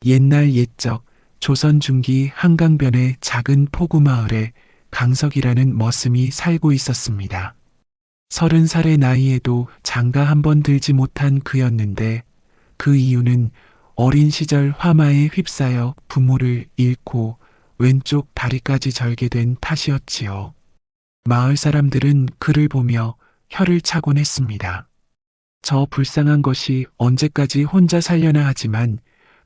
옛날 옛적 조선 중기 한강변의 작은 포구 마을에 강석이라는 머슴이 살고 있었습니다. 30살의 나이에도 장가 한 번 들지 못한 그였는데 그 이유는 어린 시절 화마에 휩싸여 부모를 잃고 왼쪽 다리까지 절개된 탓이었지요. 마을 사람들은 그를 보며 혀를 차곤 했습니다. 저 불쌍한 것이 언제까지 혼자 살려나 하지만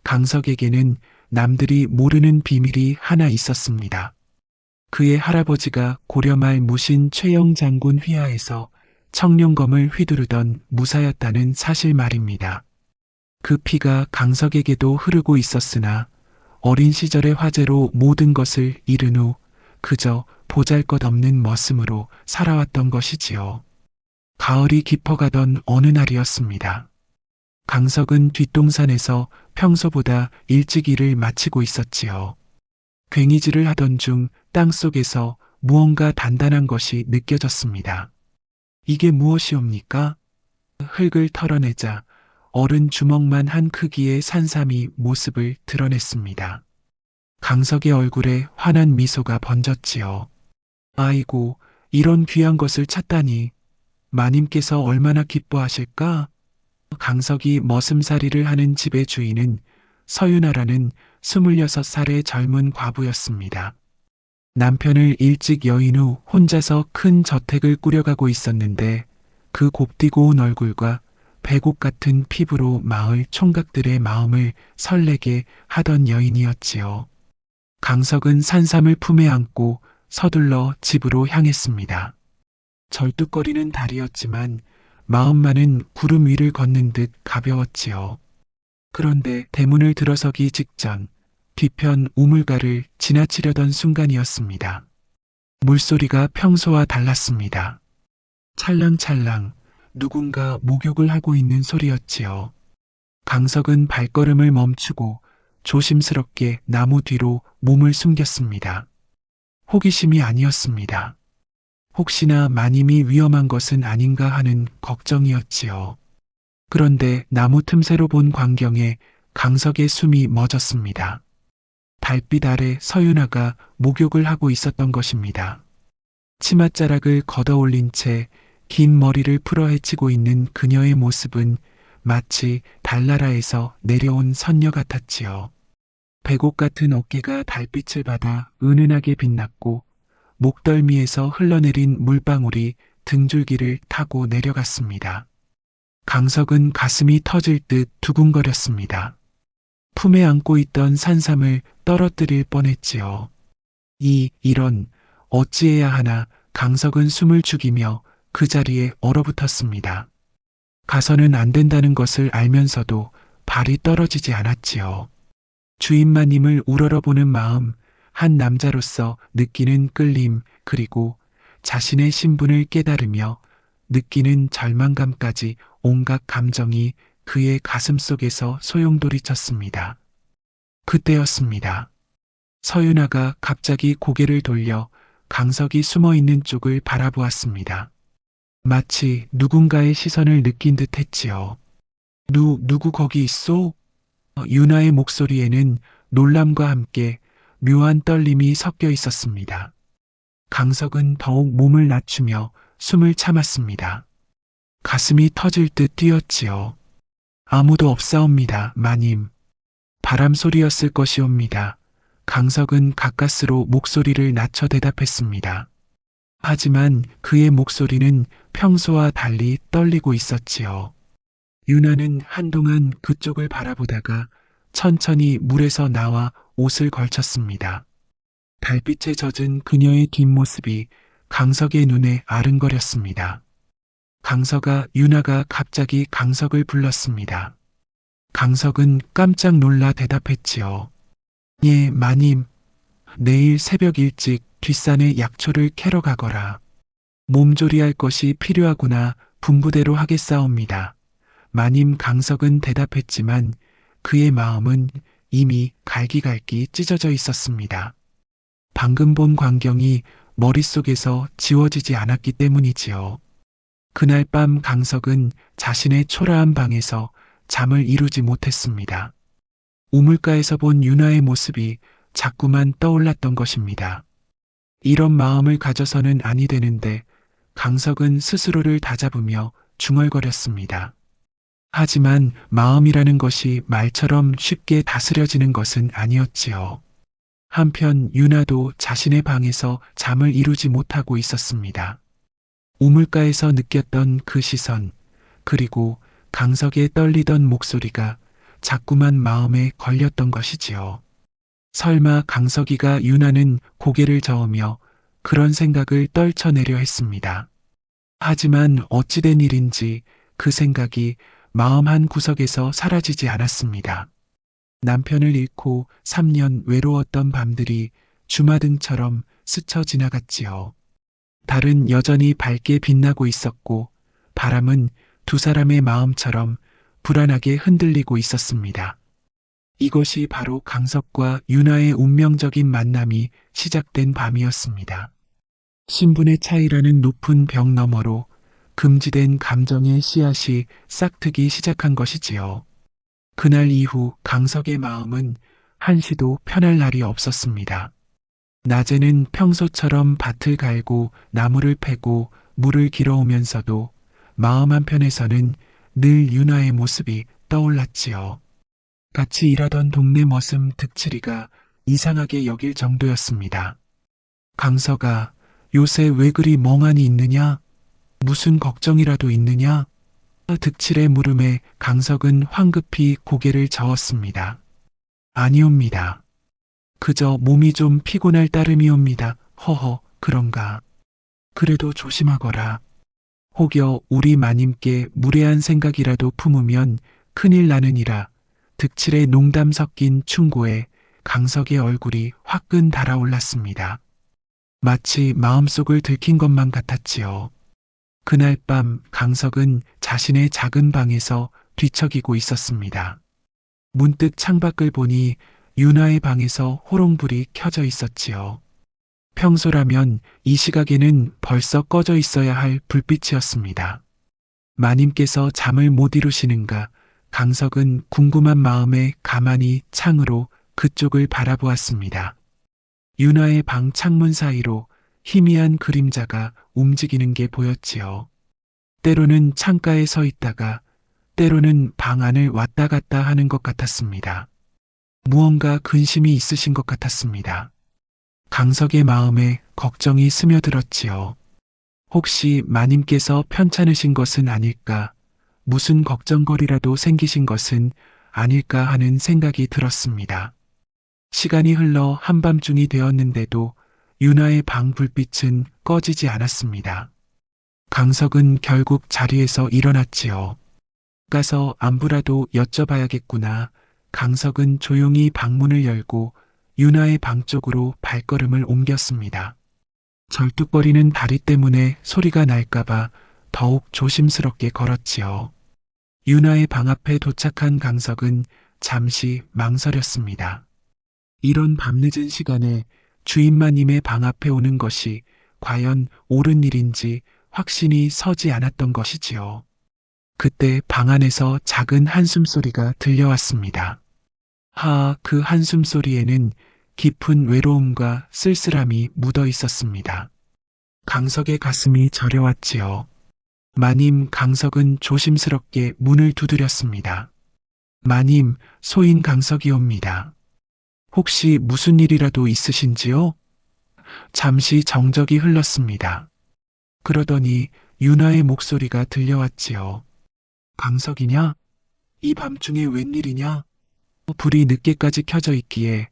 강석에게는 남들이 모르는 비밀이 하나 있었습니다. 그의 할아버지가 고려말 무신 최영 장군 휘하에서 청룡검을 휘두르던 무사였다는 사실 말입니다. 그 피가 강석에게도 흐르고 있었으나 어린 시절의 화재로 모든 것을 잃은 후 그저 보잘것없는 머슴으로 살아왔던 것이지요. 가을이 깊어가던 어느 날이었습니다. 강석은 뒷동산에서 평소보다 일찍 일을 마치고 있었지요. 괭이질을 하던 중 땅속에서 무언가 단단한 것이 느껴졌습니다. 이게 무엇이옵니까? 흙을 털어내자 어른 주먹만 한 크기의 산삼이 모습을 드러냈습니다. 강석의 얼굴에 환한 미소가 번졌지요. 아이고, 이런 귀한 것을 찾다니 마님께서 얼마나 기뻐하실까? 강석이 머슴살이를 하는 집의 주인은 서윤아라는 26살의 젊은 과부였습니다. 남편을 일찍 여인 후 혼자서 큰 저택을 꾸려가고 있었는데 그 곱디고 온 얼굴과 배곡 같은 피부로 마을 총각들의 마음을 설레게 하던 여인이었지요. 강석은 산삼을 품에 안고 서둘러 집으로 향했습니다. 절뚝거리는 달이었지만 마음만은 구름 위를 걷는 듯 가벼웠지요. 그런데 대문을 들어서기 직전 뒤편 우물가를 지나치려던 순간이었습니다. 물소리가 평소와 달랐습니다. 찰랑찰랑 누군가 목욕을 하고 있는 소리였지요. 강석은 발걸음을 멈추고 조심스럽게 나무 뒤로 몸을 숨겼습니다. 호기심이 아니었습니다. 혹시나 마님이 위험한 것은 아닌가 하는 걱정이었지요. 그런데 나무 틈새로 본 광경에 강석의 숨이 멎었습니다. 달빛 아래 서윤아가 목욕을 하고 있었던 것입니다. 치맛자락을 걷어올린 채 긴 머리를 풀어 헤치고 있는 그녀의 모습은 마치 달나라에서 내려온 선녀 같았지요. 배곡 같은 어깨가 달빛을 받아 은은하게 빛났고 목덜미에서 흘러내린 물방울이 등줄기를 타고 내려갔습니다. 강석은 가슴이 터질 듯 두근거렸습니다. 품에 안고 있던 산삼을 떨어뜨릴 뻔했지요. 이런 어찌해야 하나 강석은 숨을 죽이며 그 자리에 얼어붙었습니다. 가서는 안 된다는 것을 알면서도 발이 떨어지지 않았지요. 주인마님을 우러러보는 마음, 한 남자로서 느끼는 끌림, 그리고 자신의 신분을 깨달으며 느끼는 절망감까지 온갖 감정이 그의 가슴 속에서 소용돌이쳤습니다. 그때였습니다. 서윤아가 갑자기 고개를 돌려 강석이 숨어 있는 쪽을 바라보았습니다. 마치 누군가의 시선을 느낀 듯 했지요. 누구 거기 있소? 윤아의 목소리에는 놀람과 함께 묘한 떨림이 섞여 있었습니다. 강석은 더욱 몸을 낮추며 숨을 참았습니다. 가슴이 터질 듯 뛰었지요. 아무도 없사옵니다, 마님. 바람 소리였을 것이옵니다. 강석은 가까스로 목소리를 낮춰 대답했습니다. 하지만 그의 목소리는 평소와 달리 떨리고 있었지요. 윤아는 한동안 그쪽을 바라보다가 천천히 물에서 나와 옷을 걸쳤습니다. 달빛에 젖은 그녀의 뒷모습이 강석의 눈에 아른거렸습니다. 강석아, 윤아가 갑자기 강석을 불렀습니다. 강석은 깜짝 놀라 대답했지요. 예, 마님. 내일 새벽 일찍 뒷산에 약초를 캐러 가거라. 몸조리할 것이 필요하구나 분부대로 하겠사옵니다. 마님. 강석은 대답했지만 그의 마음은 이미 갈기갈기 찢어져 있었습니다. 방금 본 광경이 머릿속에서 지워지지 않았기 때문이지요. 그날 밤 강석은 자신의 초라한 방에서 잠을 이루지 못했습니다. 우물가에서 본 윤아의 모습이 자꾸만 떠올랐던 것입니다. 이런 마음을 가져서는 아니 되는데 강석은 스스로를 다잡으며 중얼거렸습니다. 하지만 마음이라는 것이 말처럼 쉽게 다스려지는 것은 아니었지요. 한편 윤아도 자신의 방에서 잠을 이루지 못하고 있었습니다. 우물가에서 느꼈던 그 시선, 그리고 강석의 떨리던 목소리가 자꾸만 마음에 걸렸던 것이지요. 설마 강석이가 윤아는 고개를 저으며 그런 생각을 떨쳐내려 했습니다. 하지만 어찌된 일인지 그 생각이 마음 한 구석에서 사라지지 않았습니다. 남편을 잃고 3년 외로웠던 밤들이 주마등처럼 스쳐 지나갔지요. 달은 여전히 밝게 빛나고 있었고 바람은 두 사람의 마음처럼 불안하게 흔들리고 있었습니다. 이것이 바로 강석과 윤아의 운명적인 만남이 시작된 밤이었습니다. 신분의 차이라는 높은 벽 너머로 금지된 감정의 씨앗이 싹트기 시작한 것이지요. 그날 이후 강석의 마음은 한시도 편할 날이 없었습니다. 낮에는 평소처럼 밭을 갈고 나무를 패고 물을 길어오면서도 마음 한편에서는 늘 윤아의 모습이 떠올랐지요. 같이 일하던 동네 머슴 득칠이가 이상하게 여길 정도였습니다. 강석아, 요새 왜 그리 멍하니 있느냐? 무슨 걱정이라도 있느냐? 득칠의 물음에 강석은 황급히 고개를 저었습니다. 아니옵니다. 그저 몸이 좀 피곤할 따름이옵니다. 허허, 그런가. 그래도 조심하거라. 혹여 우리 마님께 무례한 생각이라도 품으면 큰일 나느니라. 득칠의 농담 섞인 충고에 강석의 얼굴이 화끈 달아올랐습니다. 마치 마음속을 들킨 것만 같았지요. 그날 밤 강석은 자신의 작은 방에서 뒤척이고 있었습니다. 문득 창밖을 보니 윤아의 방에서 호롱불이 켜져 있었지요. 평소라면 이 시각에는 벌써 꺼져 있어야 할 불빛이었습니다. 마님께서 잠을 못 이루시는가 강석은 궁금한 마음에 가만히 창으로 그쪽을 바라보았습니다. 윤아의 방 창문 사이로 희미한 그림자가 움직이는 게 보였지요. 때로는 창가에 서 있다가 때로는 방 안을 왔다 갔다 하는 것 같았습니다. 무언가 근심이 있으신 것 같았습니다. 강석의 마음에 걱정이 스며들었지요. 혹시 마님께서 편찮으신 것은 아닐까, 무슨 걱정거리라도 생기신 것은 아닐까 하는 생각이 들었습니다. 시간이 흘러 한밤중이 되었는데도 윤아의 방 불빛은 꺼지지 않았습니다. 강석은 결국 자리에서 일어났지요. 가서 안부라도 여쭤봐야겠구나. 강석은 조용히 방문을 열고 윤아의 방 쪽으로 발걸음을 옮겼습니다. 절뚝거리는 다리 때문에 소리가 날까봐 더욱 조심스럽게 걸었지요. 윤아의 방 앞에 도착한 강석은 잠시 망설였습니다. 이런 밤늦은 시간에 주인마님의 방 앞에 오는 것이 과연 옳은 일인지 확신이 서지 않았던 것이지요. 그때 방 안에서 작은 한숨소리가 들려왔습니다. 그 한숨소리에는 깊은 외로움과 쓸쓸함이 묻어 있었습니다. 강석의 가슴이 저려왔지요. 마님, 강석은 조심스럽게 문을 두드렸습니다. 마님, 소인 강석이옵니다. 혹시 무슨 일이라도 있으신지요? 잠시 정적이 흘렀습니다. 그러더니 윤아의 목소리가 들려왔지요. 강석이냐? 이 밤중에 웬일이냐? 불이 늦게까지 켜져 있기에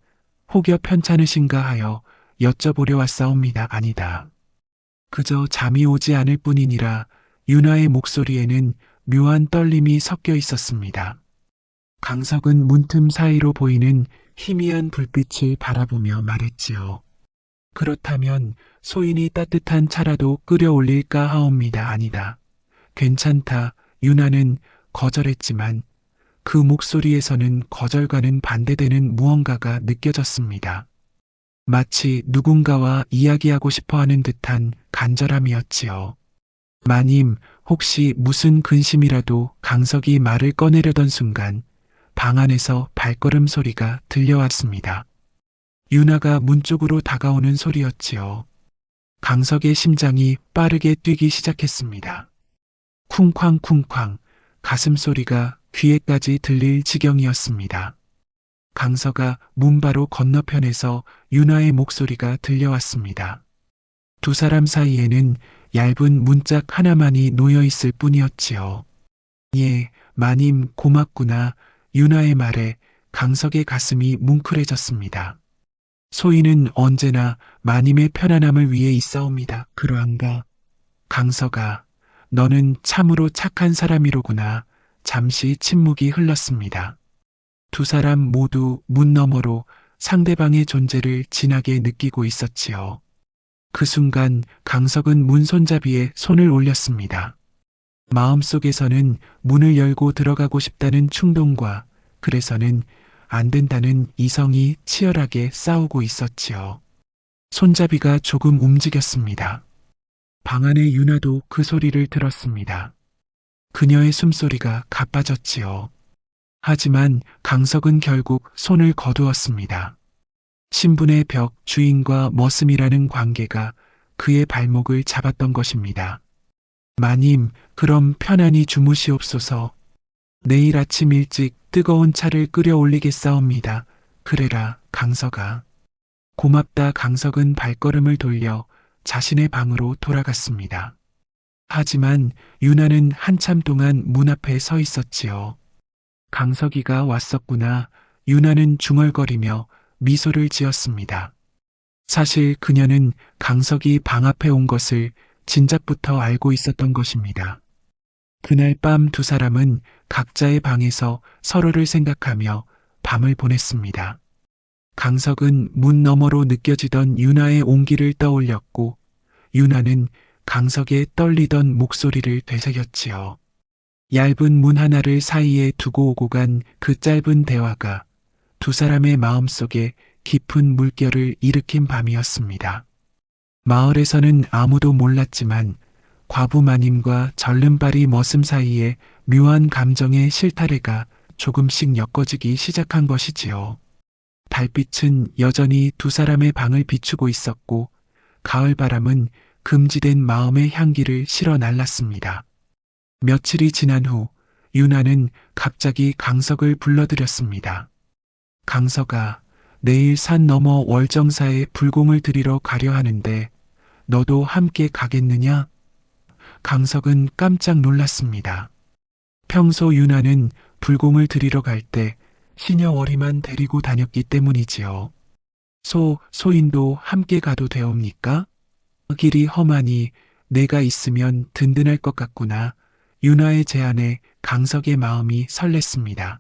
혹여 편찮으신가 하여 여쭤보려 왔사옵니다. 아니다. 그저 잠이 오지 않을 뿐이니라. 윤아의 목소리에는 묘한 떨림이 섞여 있었습니다. 강석은 문틈 사이로 보이는 희미한 불빛을 바라보며 말했지요. 그렇다면 소인이 따뜻한 차라도 끓여 올릴까 하옵니다. 아니다. 괜찮다. 윤아는 거절했지만 그 목소리에서는 거절과는 반대되는 무언가가 느껴졌습니다. 마치 누군가와 이야기하고 싶어 하는 듯한 간절함이었지요. 마님, 혹시 무슨 근심이라도 강석이 말을 꺼내려던 순간 방 안에서 발걸음 소리가 들려왔습니다. 유나가 문 쪽으로 다가오는 소리였지요. 강석의 심장이 빠르게 뛰기 시작했습니다. 쿵쾅쿵쾅 가슴 소리가 귀에까지 들릴 지경이었습니다. 강서가 문 바로 건너편에서 유나의 목소리가 들려왔습니다. 두 사람 사이에는 얇은 문짝 하나만이 놓여 있을 뿐이었지요. 예, 마님 고맙구나. 유나의 말에 강석의 가슴이 뭉클해졌습니다. 소희는 언제나 마님의 편안함을 위해 있사옵니다. 그러한가? 강석아, 너는 참으로 착한 사람이로구나. 잠시 침묵이 흘렀습니다. 두 사람 모두 문 너머로 상대방의 존재를 진하게 느끼고 있었지요. 그 순간 강석은 문 손잡이에 손을 올렸습니다. 마음속에서는 문을 열고 들어가고 싶다는 충동과 그래서는 안 된다는 이성이 치열하게 싸우고 있었지요. 손잡이가 조금 움직였습니다. 방 안의 유나도 그 소리를 들었습니다. 그녀의 숨소리가 가빠졌지요. 하지만 강석은 결국 손을 거두었습니다. 신분의 벽 주인과 머슴이라는 관계가 그의 발목을 잡았던 것입니다. 마님, 그럼 편안히 주무시옵소서. 내일 아침 일찍 뜨거운 차를 끓여 올리겠사옵니다. 그래라, 강석아. 고맙다. 강석은 발걸음을 돌려 자신의 방으로 돌아갔습니다. 하지만 유나는 한참 동안 문 앞에 서 있었지요. 강석이가 왔었구나. 유나는 중얼거리며 미소를 지었습니다. 사실 그녀는 강석이 방 앞에 온 것을 진작부터 알고 있었던 것입니다. 그날 밤 두 사람은 각자의 방에서 서로를 생각하며 밤을 보냈습니다. 강석은 문 너머로 느껴지던 유나의 온기를 떠올렸고 유나는 강석의 떨리던 목소리를 되새겼지요. 얇은 문 하나를 사이에 두고 오고 간 그 짧은 대화가 두 사람의 마음속에 깊은 물결을 일으킨 밤이었습니다. 마을에서는 아무도 몰랐지만 과부 마님과 절름발이 머슴 사이에 묘한 감정의 실타래가 조금씩 엮어지기 시작한 것이지요. 달빛은 여전히 두 사람의 방을 비추고 있었고 가을바람은 금지된 마음의 향기를 실어 날랐습니다. 며칠이 지난 후 유나는 갑자기 강석을 불러들였습니다. 강석아, 내일 산 너머 월정사에 불공을 드리러 가려 하는데 너도 함께 가겠느냐? 강석은 깜짝 놀랐습니다. 평소 유나는 불공을 드리러 갈 때 시녀월이만 데리고 다녔기 때문이지요. 소인도 함께 가도 되옵니까? 길이 험하니 내가 있으면 든든할 것 같구나. 유나의 제안에 강석의 마음이 설렜습니다.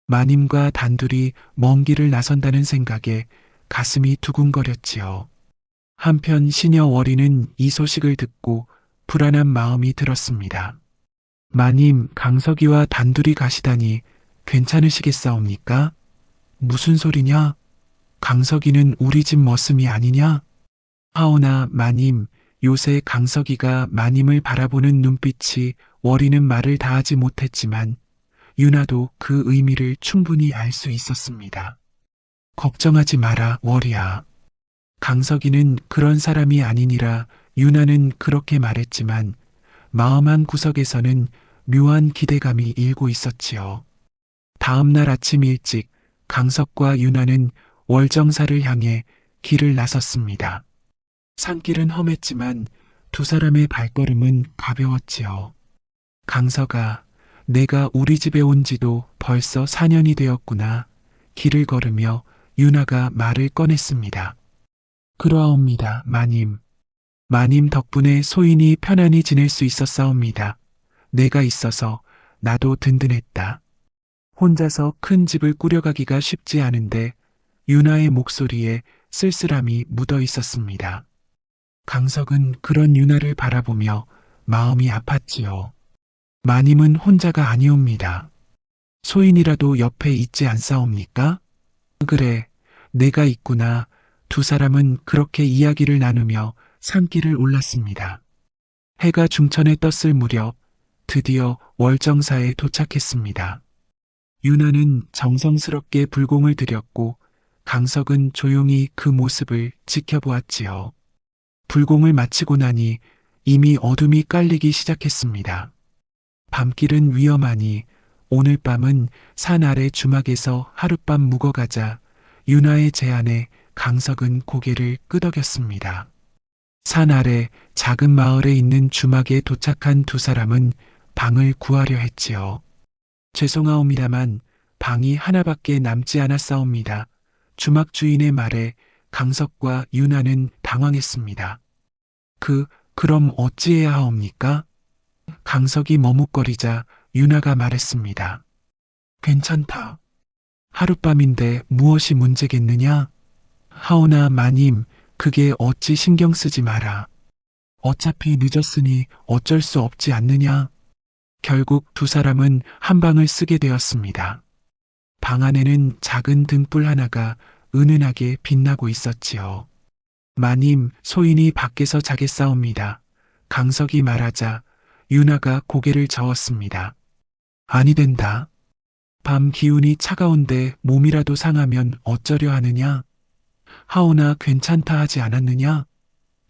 마님과 단둘이 먼 길을 나선다는 생각에 가슴이 두근거렸지요. 한편 시녀월이는 이 소식을 듣고 불안한 마음이 들었습니다. 마님, 강석이와 단둘이 가시다니 괜찮으시겠사옵니까? 무슨 소리냐? 강석이는 우리 집 머슴이 아니냐? 하오나 마님, 요새 강석이가 마님을 바라보는 눈빛이 월이는 말을 다하지 못했지만 유나도 그 의미를 충분히 알 수 있었습니다. 걱정하지 마라, 월이야. 강석이는 그런 사람이 아니니라 유나는 그렇게 말했지만 마음 한 구석에서는 묘한 기대감이 일고 있었지요. 다음 날 아침 일찍 강석과 유나는 월정사를 향해 길을 나섰습니다. 산길은 험했지만 두 사람의 발걸음은 가벼웠지요. 강석아, 내가 우리 집에 온 지도 벌써 4년이 되었구나. 길을 걸으며 유나가 말을 꺼냈습니다. 그러하옵니다, 마님. 마님 덕분에 소인이 편안히 지낼 수 있었사옵니다. 내가 있어서 나도 든든했다. 혼자서 큰 집을 꾸려가기가 쉽지 않은데 유나의 목소리에 쓸쓸함이 묻어 있었습니다. 강석은 그런 유나를 바라보며 마음이 아팠지요. 마님은 혼자가 아니옵니다. 소인이라도 옆에 있지 않사옵니까? 그래, 내가 있구나. 두 사람은 그렇게 이야기를 나누며 산길을 올랐습니다. 해가 중천에 떴을 무렵 드디어 월정사에 도착했습니다. 유나는 정성스럽게 불공을 들였고 강석은 조용히 그 모습을 지켜보았지요. 불공을 마치고 나니 이미 어둠이 깔리기 시작했습니다. 밤길은 위험하니 오늘 밤은 산 아래 주막에서 하룻밤 묵어가자 유나의 제안에 강석은 고개를 끄덕였습니다. 산 아래 작은 마을에 있는 주막에 도착한 두 사람은 방을 구하려 했지요. 죄송하옵니다만 방이 하나밖에 남지 않았사옵니다. 주막 주인의 말에 강석과 유나는 당황했습니다. 그럼 어찌해야 하옵니까? 강석이 머뭇거리자 유나가 말했습니다. 괜찮다. 하룻밤인데 무엇이 문제겠느냐? 하오나 마님, 그게 어찌 신경 쓰지 마라. 어차피 늦었으니 어쩔 수 없지 않느냐? 결국 두 사람은 한 방을 쓰게 되었습니다. 방 안에는 작은 등불 하나가 은은하게 빛나고 있었지요. 마님, 소인이 밖에서 자겠사옵니다. 강석이 말하자 유나가 고개를 저었습니다. 아니 된다. 밤 기운이 차가운데 몸이라도 상하면 어쩌려 하느냐? 하오나 괜찮다 하지 않았느냐?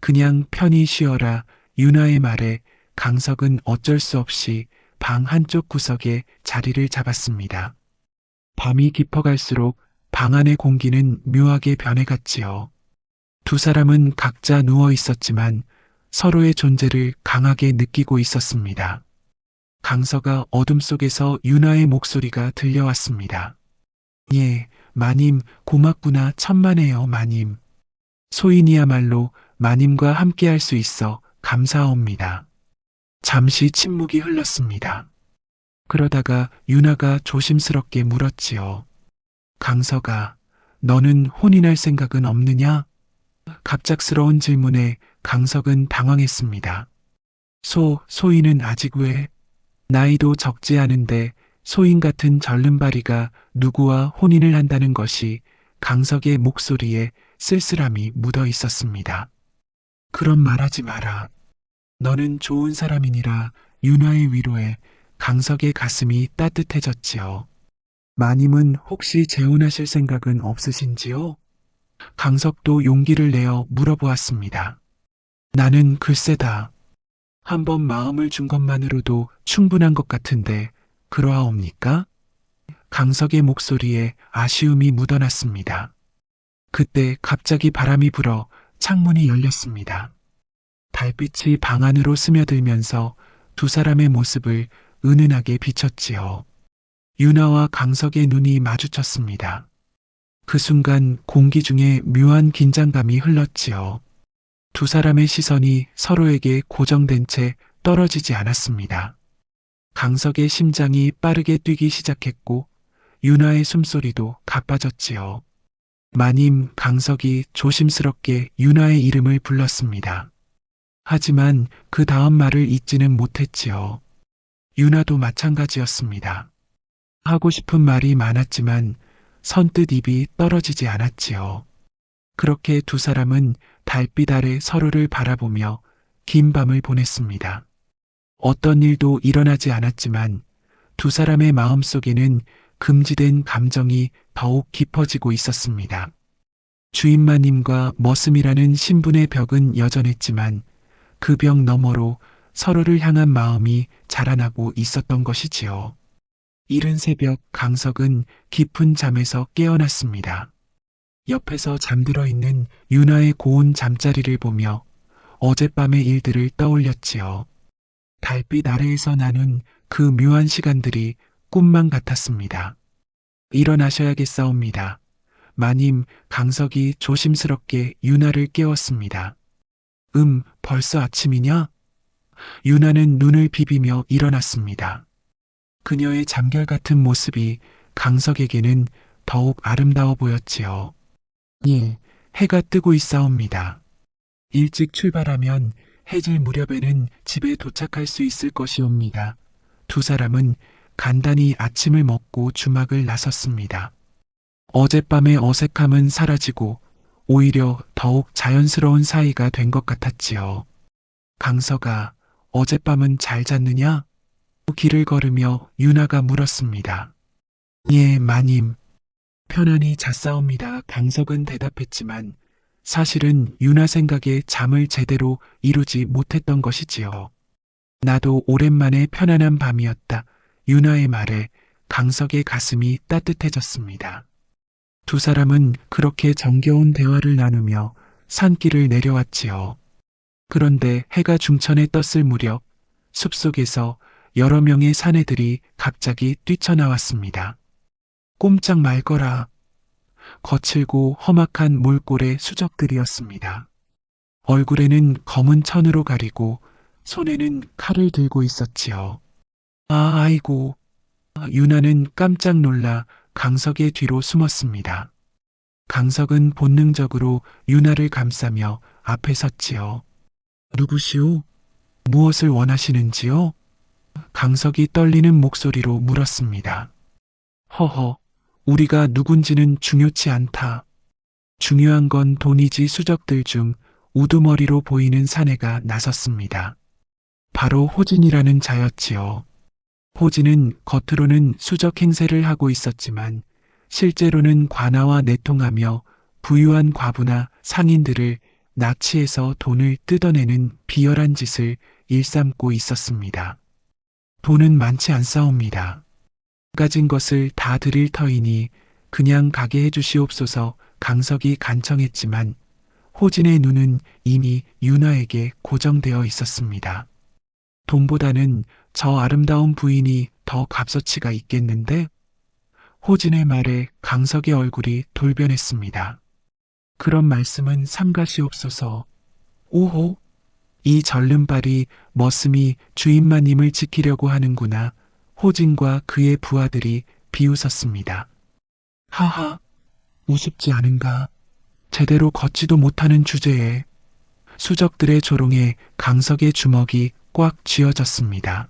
그냥 편히 쉬어라. 유나의 말에 강석은 어쩔 수 없이 방 한쪽 구석에 자리를 잡았습니다. 밤이 깊어갈수록 방 안의 공기는 묘하게 변해갔지요. 두 사람은 각자 누워 있었지만 서로의 존재를 강하게 느끼고 있었습니다. 강서가 어둠 속에서 유나의 목소리가 들려왔습니다. 예, 마님, 고맙구나. 천만에요, 마님. 소인이야말로 마님과 함께 할 수 있어 감사합니다. 잠시 침묵이 흘렀습니다. 그러다가 유나가 조심스럽게 물었지요. 강서가, 너는 혼인할 생각은 없느냐? 갑작스러운 질문에 강석은 당황했습니다. 소인은 아직 왜? 나이도 적지 않은데 소인 같은 절름발이가 누구와 혼인을 한다는 것이 강석의 목소리에 쓸쓸함이 묻어 있었습니다. 그런 말하지 마라. 너는 좋은 사람이니라. 유나의 위로에 강석의 가슴이 따뜻해졌지요. 마님은 혹시 재혼하실 생각은 없으신지요? 강석도 용기를 내어 물어보았습니다. 나는 글쎄다. 한번 마음을 준 것만으로도 충분한 것 같은데 그러하옵니까? 강석의 목소리에 아쉬움이 묻어났습니다. 그때 갑자기 바람이 불어 창문이 열렸습니다. 달빛이 방 안으로 스며들면서 두 사람의 모습을 은은하게 비췄지요. 유나와 강석의 눈이 마주쳤습니다. 그 순간 공기 중에 묘한 긴장감이 흘렀지요. 두 사람의 시선이 서로에게 고정된 채 떨어지지 않았습니다. 강석의 심장이 빠르게 뛰기 시작했고 유나의 숨소리도 가빠졌지요. 마님, 강석이 조심스럽게 유나의 이름을 불렀습니다. 하지만 그 다음 말을 잊지는 못했지요. 유나도 마찬가지였습니다. 하고 싶은 말이 많았지만 선뜻 입이 떨어지지 않았지요. 그렇게 두 사람은 달빛 아래 서로를 바라보며 긴 밤을 보냈습니다. 어떤 일도 일어나지 않았지만 두 사람의 마음속에는 금지된 감정이 더욱 깊어지고 있었습니다. 주인마님과 머슴이라는 신분의 벽은 여전했지만 그 벽 너머로 서로를 향한 마음이 자라나고 있었던 것이지요. 이른 새벽 강석은 깊은 잠에서 깨어났습니다. 옆에서 잠들어 있는 유나의 고운 잠자리를 보며 어젯밤의 일들을 떠올렸지요. 달빛 아래에서 나눈 그 묘한 시간들이 꿈만 같았습니다. 일어나셔야겠사옵니다. 마님, 강석이 조심스럽게 유나를 깨웠습니다. 벌써 아침이냐? 유나는 눈을 비비며 일어났습니다. 그녀의 잠결같은 모습이 강석에게는 더욱 아름다워 보였지요. 예, 해가 뜨고 있사옵니다. 일찍 출발하면 해질 무렵에는 집에 도착할 수 있을 것이옵니다. 두 사람은 간단히 아침을 먹고 주막을 나섰습니다. 어젯밤의 어색함은 사라지고 오히려 더욱 자연스러운 사이가 된 것 같았지요. 강석아, 어젯밤은 잘 잤느냐? 길을 걸으며 유나가 물었습니다. 예, 마님. 편안히 잤사옵니다. 강석은 대답했지만 사실은 유나 생각에 잠을 제대로 이루지 못했던 것이지요. 나도 오랜만에 편안한 밤이었다. 유나의 말에 강석의 가슴이 따뜻해졌습니다. 두 사람은 그렇게 정겨운 대화를 나누며 산길을 내려왔지요. 그런데 해가 중천에 떴을 무렵 숲속에서 여러 명의 사내들이 갑자기 뛰쳐나왔습니다. 꼼짝 말거라. 거칠고 험악한 몰골의 수적들이었습니다. 얼굴에는 검은 천으로 가리고 손에는 칼을 들고 있었지요. 아이고. 유나는 깜짝 놀라 강석의 뒤로 숨었습니다. 강석은 본능적으로 유나를 감싸며 앞에 섰지요. 누구시오? 무엇을 원하시는지요? 강석이 떨리는 목소리로 물었습니다. 허허, 우리가 누군지는 중요치 않다. 중요한 건 돈이지. 수적들 중 우두머리로 보이는 사내가 나섰습니다. 바로 호진이라는 자였지요. 호진은 겉으로는 수적 행세를 하고 있었지만 실제로는 관아와 내통하며 부유한 과부나 상인들을 납치해서 돈을 뜯어내는 비열한 짓을 일삼고 있었습니다. 돈은 많지 않사옵니다. 가진 것을 다 드릴 터이니 그냥 가게 해주시옵소서. 강석이 간청했지만 호진의 눈은 이미 유나에게 고정되어 있었습니다. 돈보다는 저 아름다운 부인이 더 값어치가 있겠는데? 호진의 말에 강석의 얼굴이 돌변했습니다. 그런 말씀은 삼가시옵소서. 오호, 이 절름발이 머슴이 주인마님을 지키려고 하는구나. 호진과 그의 부하들이 비웃었습니다. 하하, 우습지 않은가. 제대로 걷지도 못하는 주제에. 수적들의 조롱에 강석의 주먹이 꽉 쥐어졌습니다.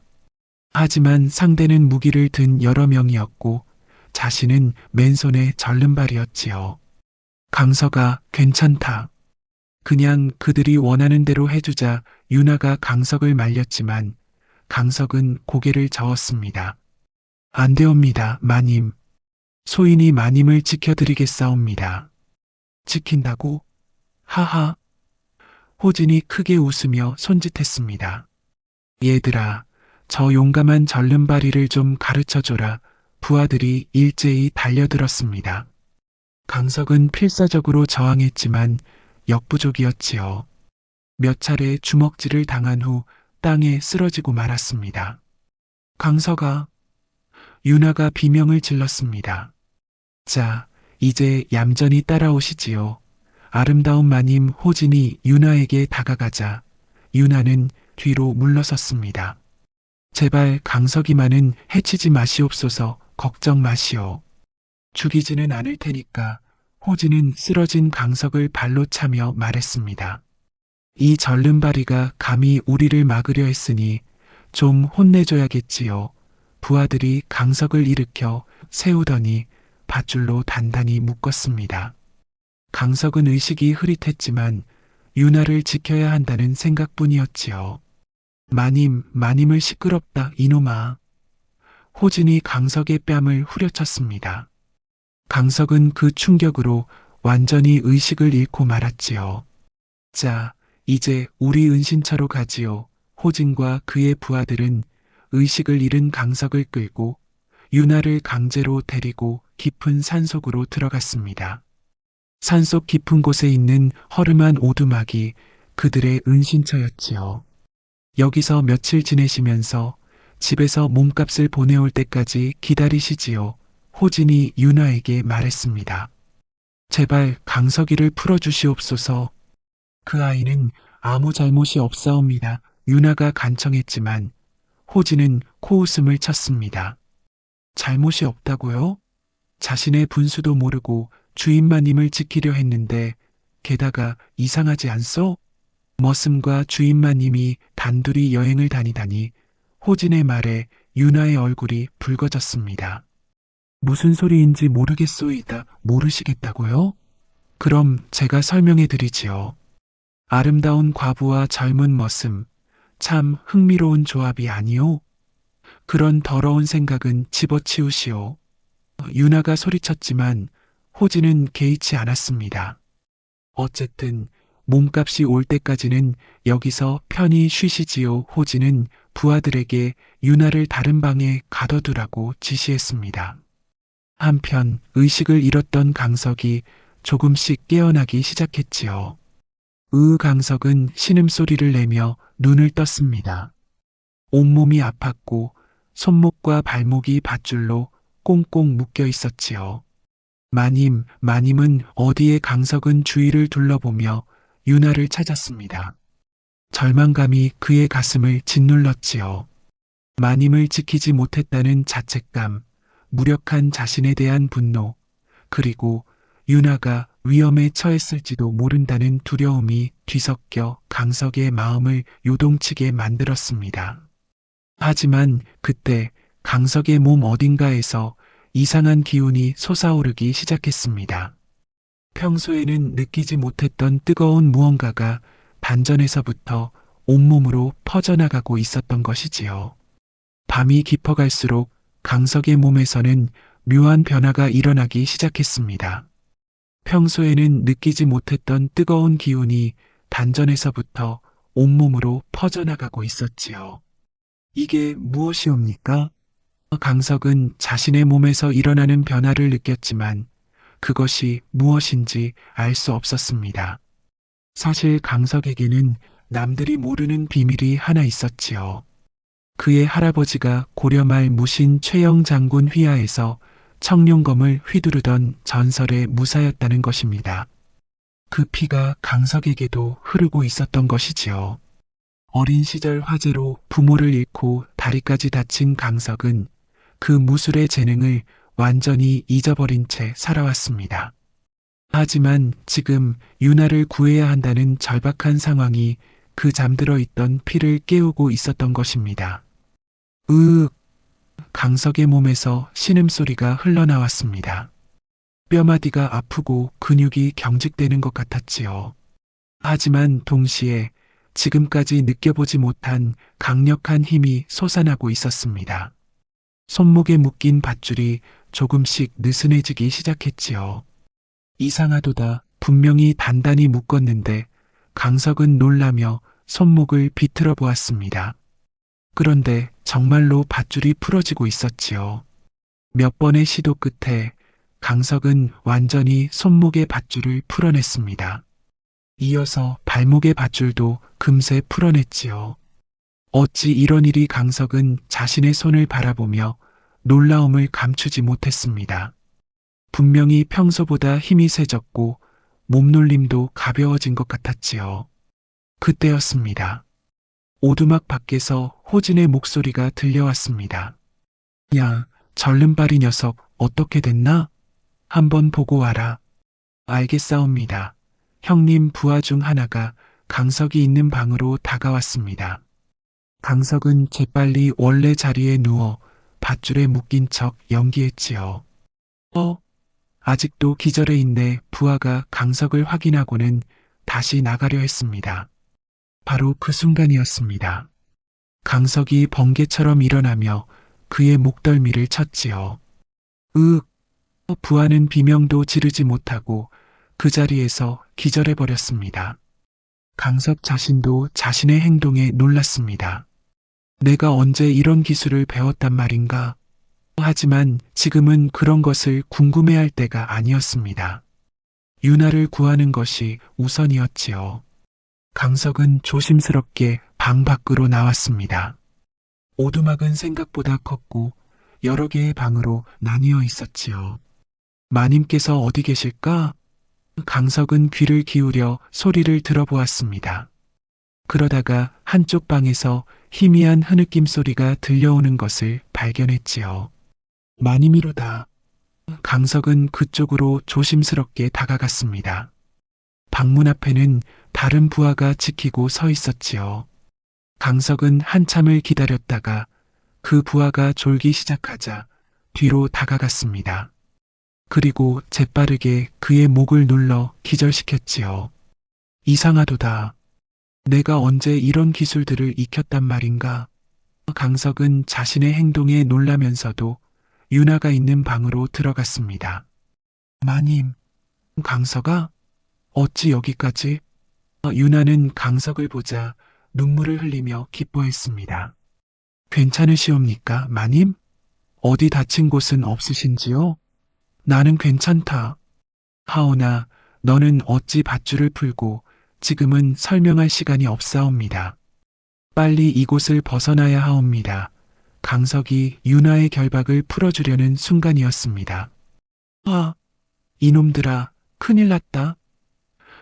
하지만 상대는 무기를 든 여러 명이었고 자신은 맨손에 절름발이었지요. 강석아, 괜찮다. 그냥 그들이 원하는 대로 해주자. 유나가 강석을 말렸지만 강석은 고개를 저었습니다. 안 되옵니다, 마님. 소인이 마님을 지켜드리겠사옵니다. 지킨다고? 하하. 호진이 크게 웃으며 손짓했습니다. 얘들아, 저 용감한 절름발이를 좀 가르쳐줘라. 부하들이 일제히 달려들었습니다. 강석은 필사적으로 저항했지만 역부족이었지요. 몇 차례 주먹질을 당한 후 땅에 쓰러지고 말았습니다. 강석아. 유나가 비명을 질렀습니다. 자, 이제 얌전히 따라오시지요. 아름다운 마님. 호진이 유나에게 다가가자 유나는 뒤로 물러섰습니다. 제발 강석이만은 해치지 마시옵소서. 걱정 마시오. 죽이지는 않을 테니까. 호진은 쓰러진 강석을 발로 차며 말했습니다. 이 절름발이가 감히 우리를 막으려 했으니 좀 혼내줘야겠지요. 부하들이 강석을 일으켜 세우더니 밧줄로 단단히 묶었습니다. 강석은 의식이 흐릿했지만 유나를 지켜야 한다는 생각뿐이었지요. 마님을 시끄럽다, 이놈아. 호진이 강석의 뺨을 후려쳤습니다. 강석은 그 충격으로 완전히 의식을 잃고 말았지요. 자, 이제 우리 은신처로 가지요. 호진과 그의 부하들은 의식을 잃은 강석을 끌고 유나를 강제로 데리고 깊은 산속으로 들어갔습니다. 산속 깊은 곳에 있는 허름한 오두막이 그들의 은신처였지요. 여기서 며칠 지내시면서 집에서 몸값을 보내올 때까지 기다리시지요. 호진이 유나에게 말했습니다. 제발 강석이를 풀어주시옵소서. 그 아이는 아무 잘못이 없사옵니다. 유나가 간청했지만 호진은 코웃음을 쳤습니다. 잘못이 없다고요? 자신의 분수도 모르고 주인마님을 지키려 했는데 게다가 이상하지 않소? 머슴과 주인마님이 단둘이 여행을 다니다니. 호진의 말에 유나의 얼굴이 붉어졌습니다. 무슨 소리인지 모르겠소이다. 모르시겠다고요? 그럼 제가 설명해 드리지요. 아름다운 과부와 젊은 머슴, 참 흥미로운 조합이 아니오? 그런 더러운 생각은 집어치우시오. 유나가 소리쳤지만 호진은 개의치 않았습니다. 어쨌든 몸값이 올 때까지는 여기서 편히 쉬시지요. 호진은 부하들에게 유나를 다른 방에 가둬두라고 지시했습니다. 한편 의식을 잃었던 강석이 조금씩 깨어나기 시작했지요. 강석은 신음소리를 내며 눈을 떴습니다. 온몸이 아팠고 손목과 발목이 밧줄로 꽁꽁 묶여 있었지요. 마님은 어디에? 강석은 주위를 둘러보며 유나를 찾았습니다. 절망감이 그의 가슴을 짓눌렀지요. 마님을 지키지 못했다는 자책감, 무력한 자신에 대한 분노, 그리고 유나가 위험에 처했을지도 모른다는 두려움이 뒤섞여 강석의 마음을 요동치게 만들었습니다. 하지만 그때 강석의 몸 어딘가에서 이상한 기운이 솟아오르기 시작했습니다. 평소에는 느끼지 못했던 뜨거운 무언가가 단전에서부터 온몸으로 퍼져나가고 있었던 것이지요. 밤이 깊어갈수록 강석의 몸에서는 묘한 변화가 일어나기 시작했습니다. 평소에는 느끼지 못했던 뜨거운 기운이 단전에서부터 온몸으로 퍼져나가고 있었지요. 이게 무엇이옵니까? 강석은 자신의 몸에서 일어나는 변화를 느꼈지만 그것이 무엇인지 알 수 없었습니다. 사실 강석에게는 남들이 모르는 비밀이 하나 있었지요. 그의 할아버지가 고려 말 무신 최영 장군 휘하에서 청룡검을 휘두르던 전설의 무사였다는 것입니다. 그 피가 강석에게도 흐르고 있었던 것이지요. 어린 시절 화재로 부모를 잃고 다리까지 다친 강석은 그 무술의 재능을 완전히 잊어버린 채 살아왔습니다. 하지만 지금 유나를 구해야 한다는 절박한 상황이 그 잠들어 있던 피를 깨우고 있었던 것입니다. 강석의 몸에서 신음소리가 흘러나왔습니다. 뼈마디가 아프고 근육이 경직되는 것 같았지요. 하지만 동시에 지금까지 느껴보지 못한 강력한 힘이 솟아나고 있었습니다. 손목에 묶인 밧줄이 조금씩 느슨해지기 시작했지요. 이상하도다. 분명히 단단히 묶었는데 강석은 놀라며 손목을 비틀어 보았습니다. 그런데 정말로 밧줄이 풀어지고 있었지요. 몇 번의 시도 끝에 강석은 완전히 손목의 밧줄을 풀어냈습니다. 이어서 발목의 밧줄도 금세 풀어냈지요. 어찌 이런 일이? 강석은 자신의 손을 바라보며 놀라움을 감추지 못했습니다. 분명히 평소보다 힘이 세졌고 몸놀림도 가벼워진 것 같았지요. 그때였습니다. 오두막 밖에서 호진의 목소리가 들려왔습니다. 야, 절름발이 녀석 어떻게 됐나? 한번 보고 와라. 알겠사옵니다. 형님. 부하 중 하나가 강석이 있는 방으로 다가왔습니다. 강석은 재빨리 원래 자리에 누워 밧줄에 묶인 척 연기했지요. 아직도 기절해 있네. 부하가 강석을 확인하고는 다시 나가려 했습니다. 바로 그 순간이었습니다. 강석이 번개처럼 일어나며 그의 목덜미를 쳤지요. 부하는 비명도 지르지 못하고 그 자리에서 기절해 버렸습니다. 강석 자신도 자신의 행동에 놀랐습니다. 내가 언제 이런 기술을 배웠단 말인가? 하지만 지금은 그런 것을 궁금해할 때가 아니었습니다. 유나를 구하는 것이 우선이었지요. 강석은 조심스럽게 방 밖으로 나왔습니다. 오두막은 생각보다 컸고 여러 개의 방으로 나뉘어 있었지요. 마님께서 어디 계실까? 강석은 귀를 기울여 소리를 들어보았습니다. 그러다가 한쪽 방에서 희미한 흐느낌 소리가 들려오는 것을 발견했지요. 마님이로다. 강석은 그쪽으로 조심스럽게 다가갔습니다. 방문 앞에는 다른 부하가 지키고 서 있었지요. 강석은 한참을 기다렸다가 그 부하가 졸기 시작하자 뒤로 다가갔습니다. 그리고 재빠르게 그의 목을 눌러 기절시켰지요. 이상하도다. 내가 언제 이런 기술들을 익혔단 말인가? 강석은 자신의 행동에 놀라면서도 유나가 있는 방으로 들어갔습니다. 마님, 강석아? 어찌 여기까지? 유나는 강석을 보자 눈물을 흘리며 기뻐했습니다. 괜찮으시옵니까, 마님? 어디 다친 곳은 없으신지요? 나는 괜찮다. 하오나 너는 어찌 밧줄을 풀고 지금은 설명할 시간이 없사옵니다. 빨리 이곳을 벗어나야 하옵니다. 강석이 유나의 결박을 풀어주려는 순간이었습니다. 아, 이놈들아, 큰일 났다.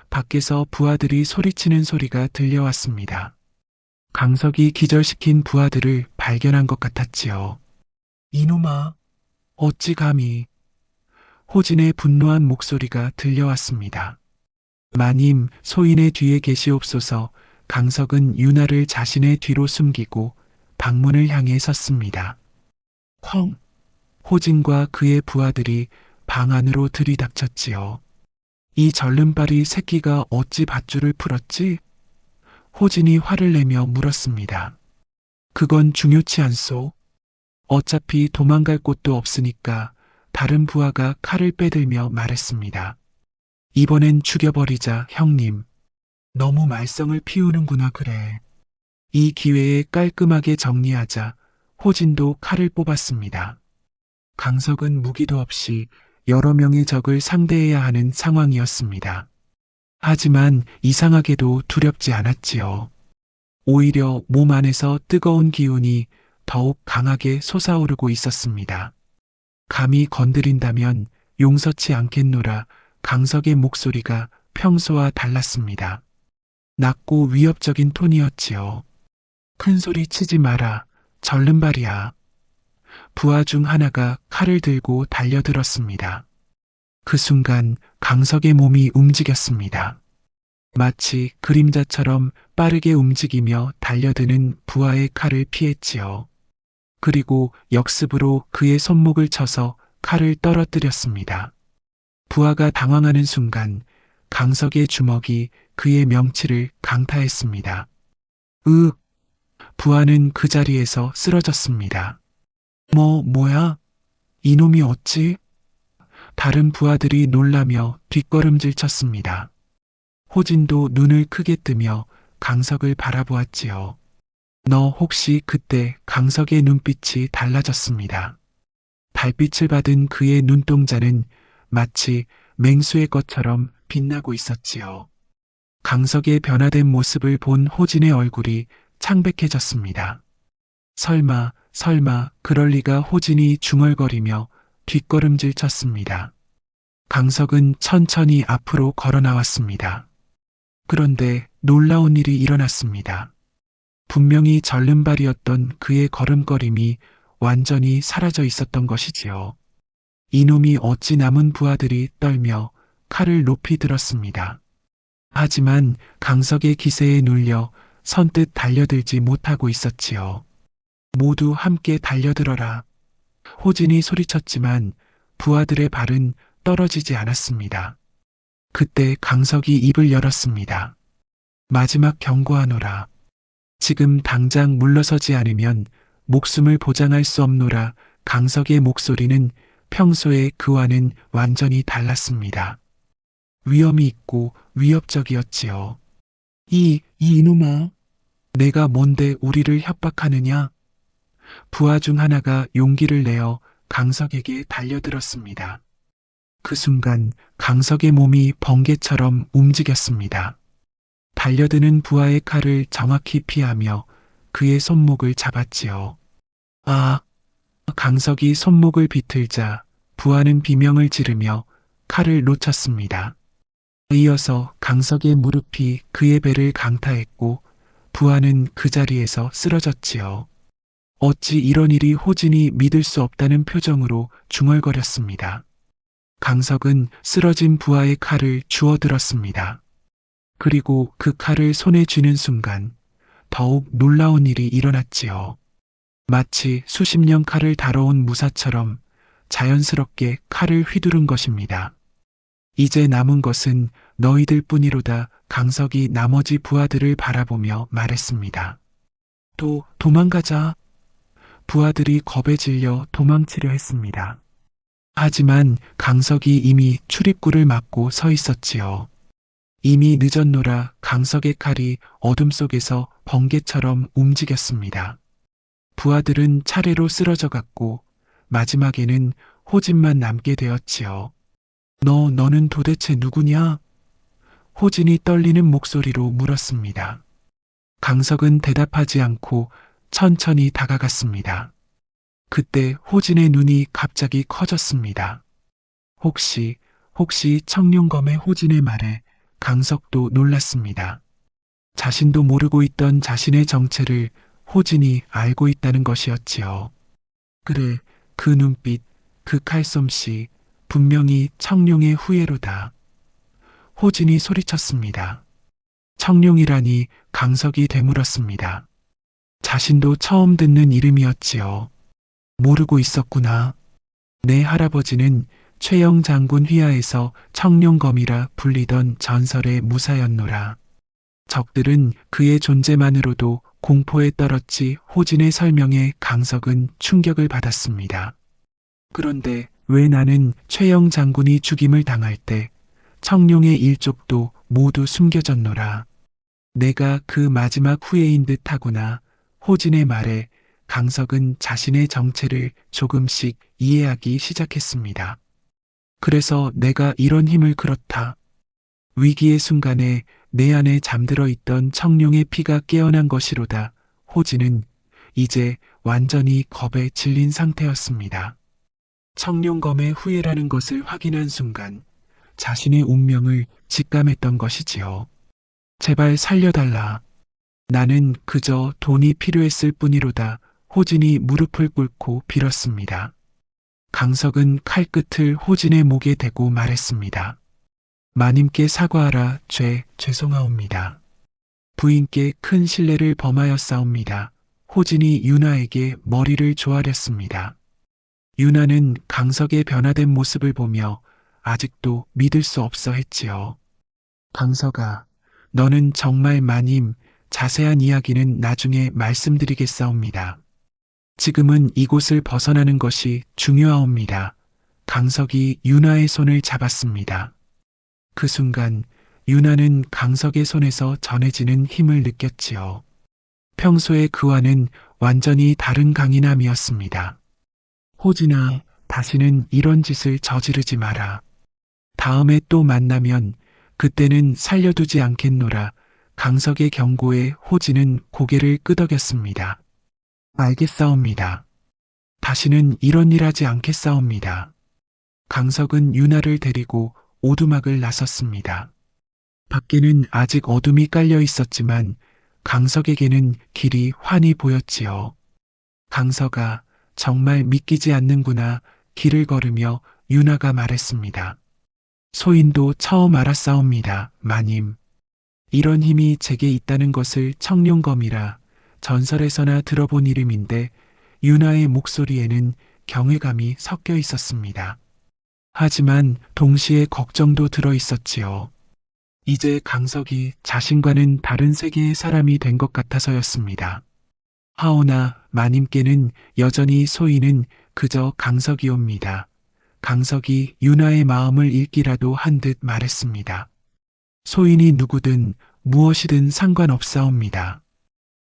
밖에서 부하들이 소리치는 소리가 들려왔습니다. 강석이 기절시킨 부하들을 발견한 것 같았지요. 이놈아, 어찌 감히. 호진의 분노한 목소리가 들려왔습니다. 마님, 소인의 뒤에 계시옵소서. 강석은 유나를 자신의 뒤로 숨기고 방문을 향해 섰습니다. 쾅! 호진과 그의 부하들이 방 안으로 들이닥쳤지요. 이 절름발이 새끼가 어찌 밧줄을 풀었지? 호진이 화를 내며 물었습니다. 그건 중요치 않소. 어차피 도망갈 곳도 없으니까 다른 부하가 칼을 빼들며 말했습니다. 이번엔 죽여버리자, 형님. 너무 말썽을 피우는구나 그래. 이 기회에 깔끔하게 정리하자. 호진도 칼을 뽑았습니다. 강석은 무기도 없이 여러 명의 적을 상대해야 하는 상황이었습니다. 하지만 이상하게도 두렵지 않았지요. 오히려 몸 안에서 뜨거운 기운이 더욱 강하게 솟아오르고 있었습니다. 감히 건드린다면 용서치 않겠노라. 강석의 목소리가 평소와 달랐습니다. 낮고 위협적인 톤이었지요. 큰 소리 치지 마라. 절름발이야. 부하 중 하나가 칼을 들고 달려들었습니다. 그 순간 강석의 몸이 움직였습니다. 마치 그림자처럼 빠르게 움직이며 달려드는 부하의 칼을 피했지요. 그리고 역습으로 그의 손목을 쳐서 칼을 떨어뜨렸습니다. 부하가 당황하는 순간 강석의 주먹이 그의 명치를 강타했습니다. 부하는 그 자리에서 쓰러졌습니다. 뭐야? 이놈이 어찌? 다른 부하들이 놀라며 뒷걸음질 쳤습니다. 호진도 눈을 크게 뜨며 강석을 바라보았지요. 너 혹시 그때 강석의 눈빛이 달라졌습니다. 달빛을 받은 그의 눈동자는 마치 맹수의 것처럼 빛나고 있었지요. 강석의 변화된 모습을 본 호진의 얼굴이 창백해졌습니다. 설마 그럴 리가. 호진이 중얼거리며 뒷걸음질 쳤습니다. 강석은 천천히 앞으로 걸어 나왔습니다. 그런데 놀라운 일이 일어났습니다. 분명히 절름발이었던 그의 걸음걸임이 완전히 사라져 있었던 것이지요. 이놈이 어찌 남은 부하들이 떨며 칼을 높이 들었습니다. 하지만 강석의 기세에 눌려 선뜻 달려들지 못하고 있었지요. 모두 함께 달려들어라. 호진이 소리쳤지만 부하들의 발은 떨어지지 않았습니다. 그때 강석이 입을 열었습니다. 마지막 경고하노라. 지금 당장 물러서지 않으면 목숨을 보장할 수 없노라. 강석의 목소리는 평소의 그와는 완전히 달랐습니다. 위험이 있고 위협적이었지요. 이놈아, 내가 뭔데 우리를 협박하느냐? 부하 중 하나가 용기를 내어 강석에게 달려들었습니다. 그 순간 강석의 몸이 번개처럼 움직였습니다. 달려드는 부하의 칼을 정확히 피하며 그의 손목을 잡았지요. 강석이 손목을 비틀자 부하는 비명을 지르며 칼을 놓쳤습니다. 이어서 강석의 무릎이 그의 배를 강타했고 부하는 그 자리에서 쓰러졌지요. 어찌 이런 일이. 호진이 믿을 수 없다는 표정으로 중얼거렸습니다. 강석은 쓰러진 부하의 칼을 주워들었습니다. 그리고 그 칼을 손에 쥐는 순간 더욱 놀라운 일이 일어났지요. 마치 수십 년 칼을 다뤄온 무사처럼 자연스럽게 칼을 휘두른 것입니다. 이제 남은 것은 너희들 뿐이로다. 강석이 나머지 부하들을 바라보며 말했습니다. 도망가자. 부하들이 겁에 질려 도망치려 했습니다. 하지만 강석이 이미 출입구를 막고 서 있었지요. 이미 늦었노라 강석의 칼이 어둠 속에서 번개처럼 움직였습니다. 부하들은 차례로 쓰러져 갔고 마지막에는 호진만 남게 되었지요. 너는 도대체 누구냐? 호진이 떨리는 목소리로 물었습니다. 강석은 대답하지 않고 천천히 다가갔습니다. 그때 호진의 눈이 갑자기 커졌습니다. 혹시 청룡검의 호진의 말에 강석도 놀랐습니다. 자신도 모르고 있던 자신의 정체를 호진이 알고 있다는 것이었지요. 그래, 그 눈빛, 그 칼솜씨, 분명히 청룡의 후예로다. 호진이 소리쳤습니다. 청룡이라니 강석이 되물었습니다. 자신도 처음 듣는 이름이었지요. 모르고 있었구나. 내 할아버지는 최영 장군 휘하에서 청룡검이라 불리던 전설의 무사였노라. 적들은 그의 존재만으로도 공포에 떨었지 호진의 설명에 강석은 충격을 받았습니다. 그런데 왜 나는 최영 장군이 죽임을 당할 때 청룡의 일족도 모두 숨겨졌노라. 내가 그 마지막 후예인 듯 하구나. 호진의 말에 강석은 자신의 정체를 조금씩 이해하기 시작했습니다. 그래서 내가 이런 힘을 끌었다. 위기의 순간에 내 안에 잠들어 있던 청룡의 피가 깨어난 것이로다. 호진은 이제 완전히 겁에 질린 상태였습니다. 청룡검의 후예라는 것을 확인한 순간 자신의 운명을 직감했던 것이지요. 제발 살려달라. 나는 그저 돈이 필요했을 뿐이로다. 호진이 무릎을 꿇고 빌었습니다. 강석은 칼끝을 호진의 목에 대고 말했습니다. 마님께 사과하라. 죄송하옵니다. 부인께 큰 실례를 범하였사옵니다. 호진이 유나에게 머리를 조아렸습니다. 유나는 강석의 변화된 모습을 보며 아직도 믿을 수 없어 했지요. 강석아, 너는 정말 마님, 자세한 이야기는 나중에 말씀드리겠사옵니다. 지금은 이곳을 벗어나는 것이 중요하옵니다. 강석이 유나의 손을 잡았습니다. 그 순간 유나는 강석의 손에서 전해지는 힘을 느꼈지요. 평소의 그와는 완전히 다른 강인함이었습니다. 호진아, 다시는 이런 짓을 저지르지 마라. 다음에 또 만나면 그때는 살려두지 않겠노라. 강석의 경고에 호진은 고개를 끄덕였습니다. 알겠사옵니다. 다시는 이런 일 하지 않겠사옵니다. 강석은 유나를 데리고 오두막을 나섰습니다. 밖에는 아직 어둠이 깔려 있었지만 강석에게는 길이 환히 보였지요. 강석아, 정말 믿기지 않는구나. 길을 걸으며 유나가 말했습니다. 소인도 처음 알았사옵니다, 마님. 이런 힘이 제게 있다는 것을 청룡검이라 전설에서나 들어본 이름인데 유나의 목소리에는 경외감이 섞여 있었습니다. 하지만 동시에 걱정도 들어 있었지요. 이제 강석이 자신과는 다른 세계의 사람이 된 것 같아서였습니다. 하오나 마님께는 여전히 소인은 그저 강석이옵니다. 강석이 유나의 마음을 읽기라도 한 듯 말했습니다. 소인이 누구든 무엇이든 상관없사옵니다.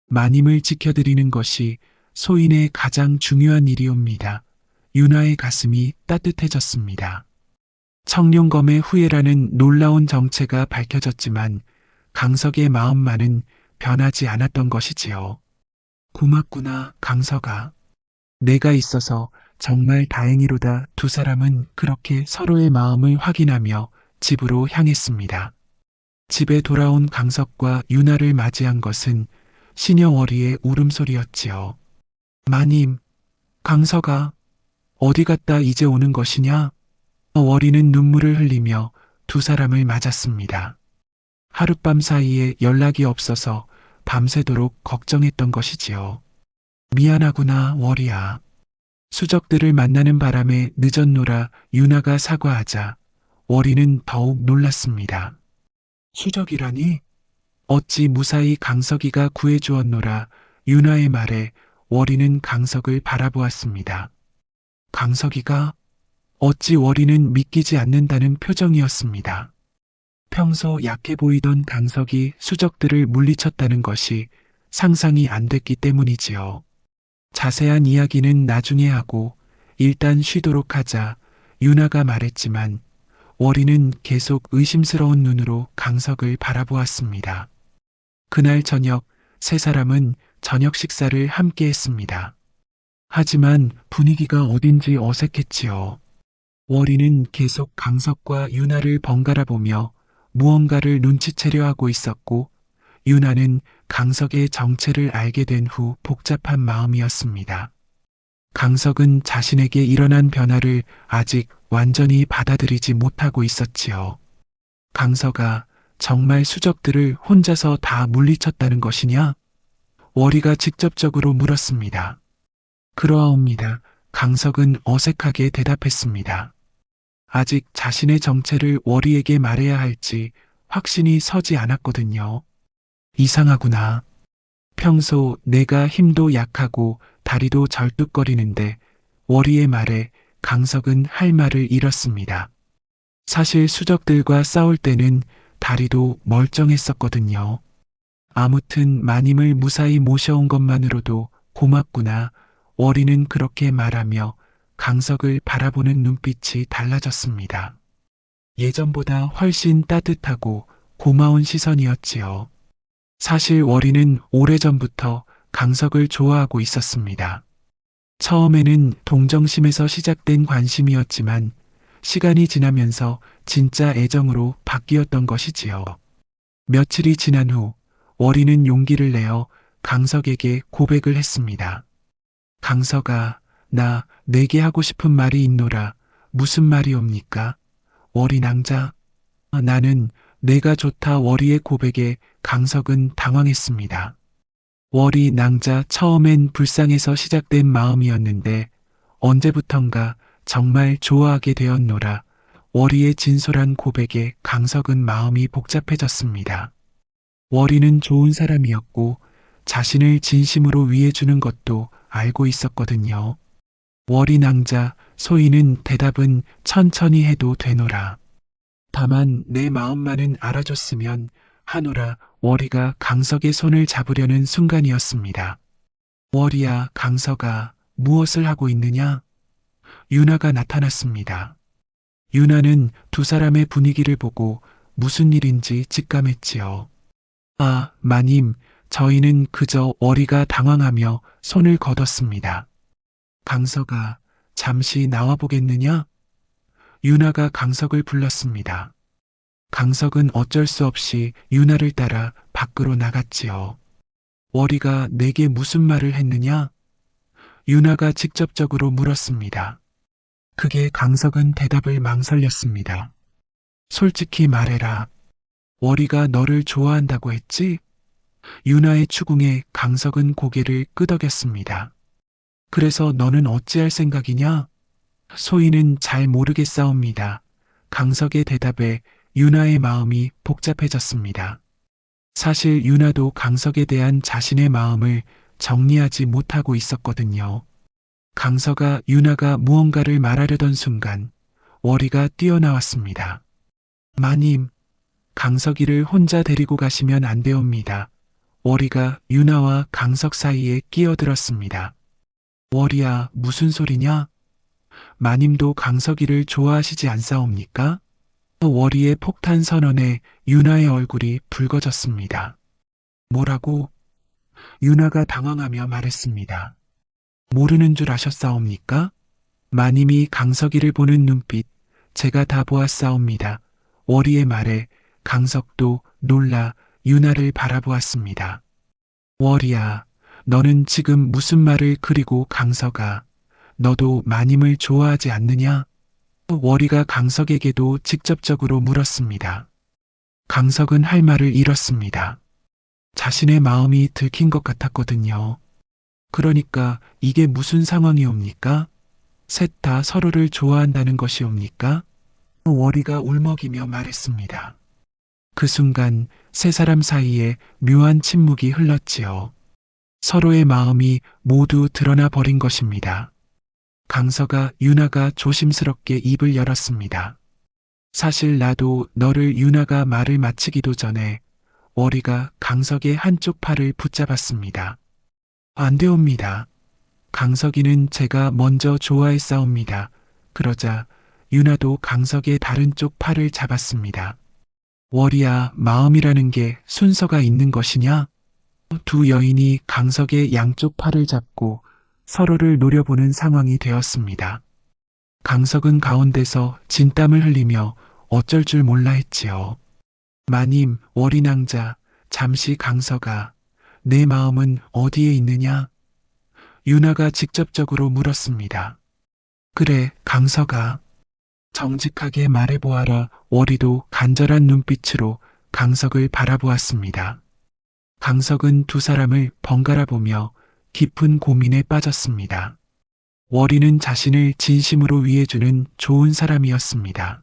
마님을 지켜드리는 것이 소인의 가장 중요한 일이옵니다. 유나의 가슴이 따뜻해졌습니다. 청룡검의 후예라는 놀라운 정체가 밝혀졌지만 강석의 마음만은 변하지 않았던 것이지요. 고맙구나, 강석아. 내가 있어서 정말 다행이로다. 두 사람은 그렇게 서로의 마음을 확인하며 집으로 향했습니다. 집에 돌아온 강석과 유나를 맞이한 것은 시녀워리의 울음소리였지요. 마님, 강석아, 어디 갔다 이제 오는 것이냐? 워리는 눈물을 흘리며 두 사람을 맞았습니다. 하룻밤 사이에 연락이 없어서 밤새도록 걱정했던 것이지요. 미안하구나, 워리야. 수적들을 만나는 바람에 늦었노라. 유나가 사과하자 워리는 더욱 놀랐습니다. 수적이라니? 어찌 무사히 강석이가 구해주었노라. 유나의 말에 월이는 강석을 바라보았습니다. 강석이가? 어찌 월이는 믿기지 않는다는 표정이었습니다. 평소 약해 보이던 강석이 수적들을 물리쳤다는 것이 상상이 안 됐기 때문이지요. 자세한 이야기는 나중에 하고 일단 쉬도록 하자 유나가 말했지만 월이는 계속 의심스러운 눈으로 강석을 바라보았습니다. 그날 저녁 세 사람은 저녁 식사를 함께 했습니다. 하지만 분위기가 어딘지 어색했지요. 월이는 계속 강석과 유나를 번갈아 보며 무언가를 눈치채려 하고 있었고 유나는 강석의 정체를 알게 된 후 복잡한 마음이었습니다. 강석은 자신에게 일어난 변화를 아직 완전히 받아들이지 못하고 있었지요. 강석아, 정말 수적들을 혼자서 다 물리쳤다는 것이냐? 월이가 직접적으로 물었습니다. 그러하옵니다. 강석은 어색하게 대답했습니다. 아직 자신의 정체를 월이에게 말해야 할지 확신이 서지 않았거든요. 이상하구나. 평소 내가 힘도 약하고 다리도 절뚝거리는데 월이의 말에 강석은 할 말을 잃었습니다. 사실 수적들과 싸울 때는 다리도 멀쩡했었거든요. 아무튼 마님을 무사히 모셔온 것만으로도 고맙구나. 월이는 그렇게 말하며 강석을 바라보는 눈빛이 달라졌습니다. 예전보다 훨씬 따뜻하고 고마운 시선이었지요. 사실 월이는 오래전부터 강석을 좋아하고 있었습니다. 처음에는 동정심에서 시작된 관심이었지만 시간이 지나면서 진짜 애정으로 바뀌었던 것이지요. 며칠이 지난 후 월이는 용기를 내어 강석에게 고백을 했습니다. 강석아, 나 내게 하고 싶은 말이 있노라. 무슨 말이옵니까? 월이 낭자. 나는 내가 좋다. 월이의 고백에 강석은 당황했습니다. 월이 낭자 처음엔 불쌍해서 시작된 마음이었는데 언제부턴가 정말 좋아하게 되었노라. 월이의 진솔한 고백에 강석은 마음이 복잡해졌습니다. 월이는 좋은 사람이었고 자신을 진심으로 위해주는 것도 알고 있었거든요. 월이 낭자, 소희는 대답은 천천히 해도 되노라. 다만 내 마음만은 알아줬으면 하노라. 월이가 강석의 손을 잡으려는 순간이었습니다. 월이야, 강석아, 무엇을 하고 있느냐? 유나가 나타났습니다. 유나는 두 사람의 분위기를 보고 무슨 일인지 직감했지요. 아, 마님, 저희는 그저 월이가 당황하며 손을 거뒀습니다. 강석아, 잠시 나와보겠느냐? 유나가 강석을 불렀습니다. 강석은 어쩔 수 없이 유나를 따라 밖으로 나갔지요. 월이가 내게 무슨 말을 했느냐? 유나가 직접적으로 물었습니다. 그게 강석은 대답을 망설였습니다. 솔직히 말해라. 월이가 너를 좋아한다고 했지? 유나의 추궁에 강석은 고개를 끄덕였습니다. 그래서 너는 어찌할 생각이냐? 소희는 잘 모르겠사옵니다. 강석의 대답에 유나의 마음이 복잡해졌습니다. 사실 유나도 강석에 대한 자신의 마음을 정리하지 못하고 있었거든요. 강석아, 유나가 무언가를 말하려던 순간 월이가 뛰어나왔습니다. 마님, 강석이를 혼자 데리고 가시면 안 되옵니다. 월이가 유나와 강석 사이에 끼어들었습니다. 월이야, 무슨 소리냐? 마님도 강석이를 좋아하시지 않사옵니까? 월이의 폭탄 선언에 유나의 얼굴이 붉어졌습니다. 뭐라고? 유나가 당황하며 말했습니다. 모르는 줄 아셨사옵니까? 마님이 강석이를 보는 눈빛, 제가 다 보았사옵니다. 월이의 말에 강석도 놀라 유나를 바라보았습니다. 월이야, 너는 지금 무슨 말을 그리고 강석아, 너도 마님을 좋아하지 않느냐? 월이가 강석에게도 직접적으로 물었습니다. 강석은 할 말을 잃었습니다. 자신의 마음이 들킨 것 같았거든요. 그러니까 이게 무슨 상황이옵니까? 셋 다 서로를 좋아한다는 것이옵니까? 월이가 울먹이며 말했습니다. 그 순간 세 사람 사이에 묘한 침묵이 흘렀지요. 서로의 마음이 모두 드러나 버린 것입니다. 강서가 유나가 조심스럽게 입을 열었습니다. 사실 나도 너를 유나가 말을 마치기도 전에 월이가 강석의 한쪽 팔을 붙잡았습니다. 안 되옵니다. 강석이는 제가 먼저 좋아했사옵니다. 그러자 유나도 강석의 다른 쪽 팔을 잡았습니다. 월이야, 마음이라는 게 순서가 있는 것이냐? 두 여인이 강석의 양쪽 팔을 잡고 서로를 노려보는 상황이 되었습니다. 강석은 가운데서 진땀을 흘리며 어쩔 줄 몰라 했지요. 마님, 월이 낭자, 잠시 강석아, 내 마음은 어디에 있느냐? 유나가 직접적으로 물었습니다. 그래, 강석아. 정직하게 말해보아라. 월이도 간절한 눈빛으로 강석을 바라보았습니다. 강석은 두 사람을 번갈아 보며 깊은 고민에 빠졌습니다. 월이는 자신을 진심으로 위해주는 좋은 사람이었습니다.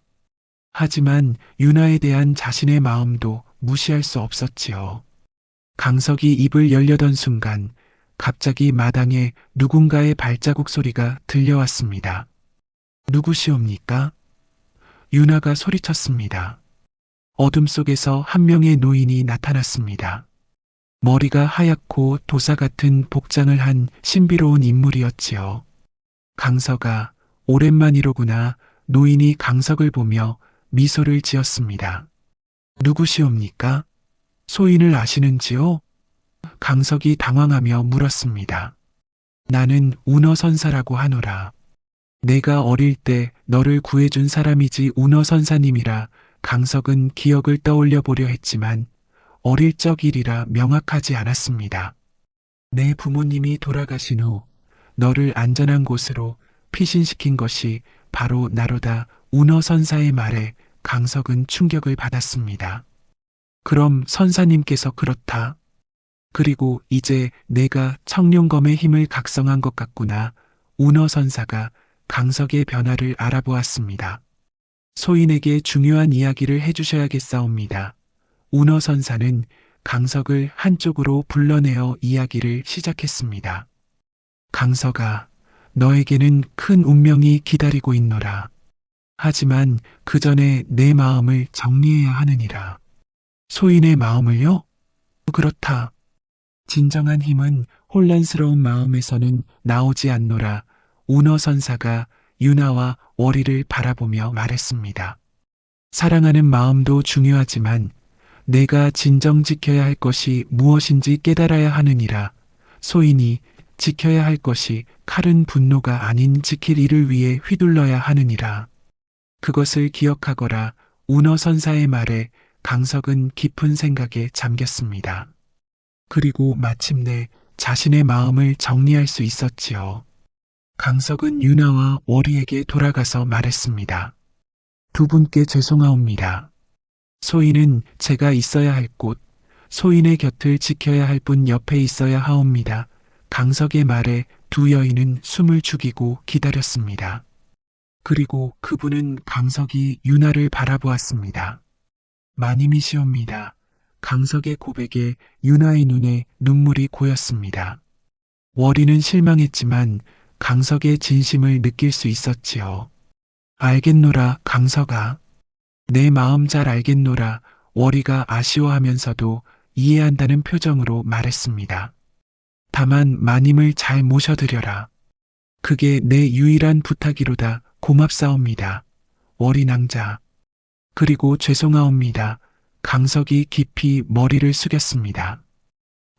하지만 유나에 대한 자신의 마음도 무시할 수 없었지요. 강석이 입을 열려던 순간 갑자기 마당에 누군가의 발자국 소리가 들려왔습니다. 누구시옵니까? 유나가 소리쳤습니다. 어둠 속에서 한 명의 노인이 나타났습니다. 머리가 하얗고 도사 같은 복장을 한 신비로운 인물이었지요. 강석아, 오랜만이로구나. 노인이 강석을 보며 미소를 지었습니다. 누구시옵니까? 소인을 아시는지요? 강석이 당황하며 물었습니다. 나는 운어선사라고 하노라. 내가 어릴 때 너를 구해준 사람이지 운어선사님이라. 강석은 기억을 떠올려 보려 했지만 어릴 적 일이라 명확하지 않았습니다. 내 부모님이 돌아가신 후 너를 안전한 곳으로 피신시킨 것이 바로 나로다. 운어선사의 말에 강석은 충격을 받았습니다. 그럼 선사님께서 그렇다. 그리고 이제 내가 청룡검의 힘을 각성한 것 같구나. 운어선사가 강석의 변화를 알아보았습니다. 소인에게 중요한 이야기를 해주셔야겠사옵니다. 운어선사는 강석을 한쪽으로 불러내어 이야기를 시작했습니다. 강석아, 너에게는 큰 운명이 기다리고 있노라. 하지만 그 전에 내 마음을 정리해야 하느니라. 소인의 마음을요? 그렇다. 진정한 힘은 혼란스러운 마음에서는 나오지 않노라. 운어선사가 유나와 월이를 바라보며 말했습니다. 사랑하는 마음도 중요하지만 내가 진정 지켜야 할 것이 무엇인지 깨달아야 하느니라. 소인이 지켜야 할 것이 칼은 분노가 아닌 지킬 일을 위해 휘둘러야 하느니라. 그것을 기억하거라. 운어선사의 말에 강석은 깊은 생각에 잠겼습니다. 그리고 마침내 자신의 마음을 정리할 수 있었지요. 강석은 유나와 월이에게 돌아가서 말했습니다. 두 분께 죄송하옵니다. 소인은 제가 있어야 할 곳, 소인의 곁을 지켜야 할 분 옆에 있어야 하옵니다. 강석의 말에 두 여인은 숨을 죽이고 기다렸습니다. 그리고 그분은 강석이 유나를 바라보았습니다. 마님이시옵니다. 강석의 고백에 유나의 눈에 눈물이 고였습니다. 월이는 실망했지만 강석의 진심을 느낄 수 있었지요. 알겠노라, 강석아. 내 마음 잘 알겠노라. 월이가 아쉬워하면서도 이해한다는 표정으로 말했습니다. 다만 마님을 잘 모셔드려라. 그게 내 유일한 부탁이로다. 고맙사옵니다. 월이 낭자. 그리고 죄송하옵니다. 강석이 깊이 머리를 숙였습니다.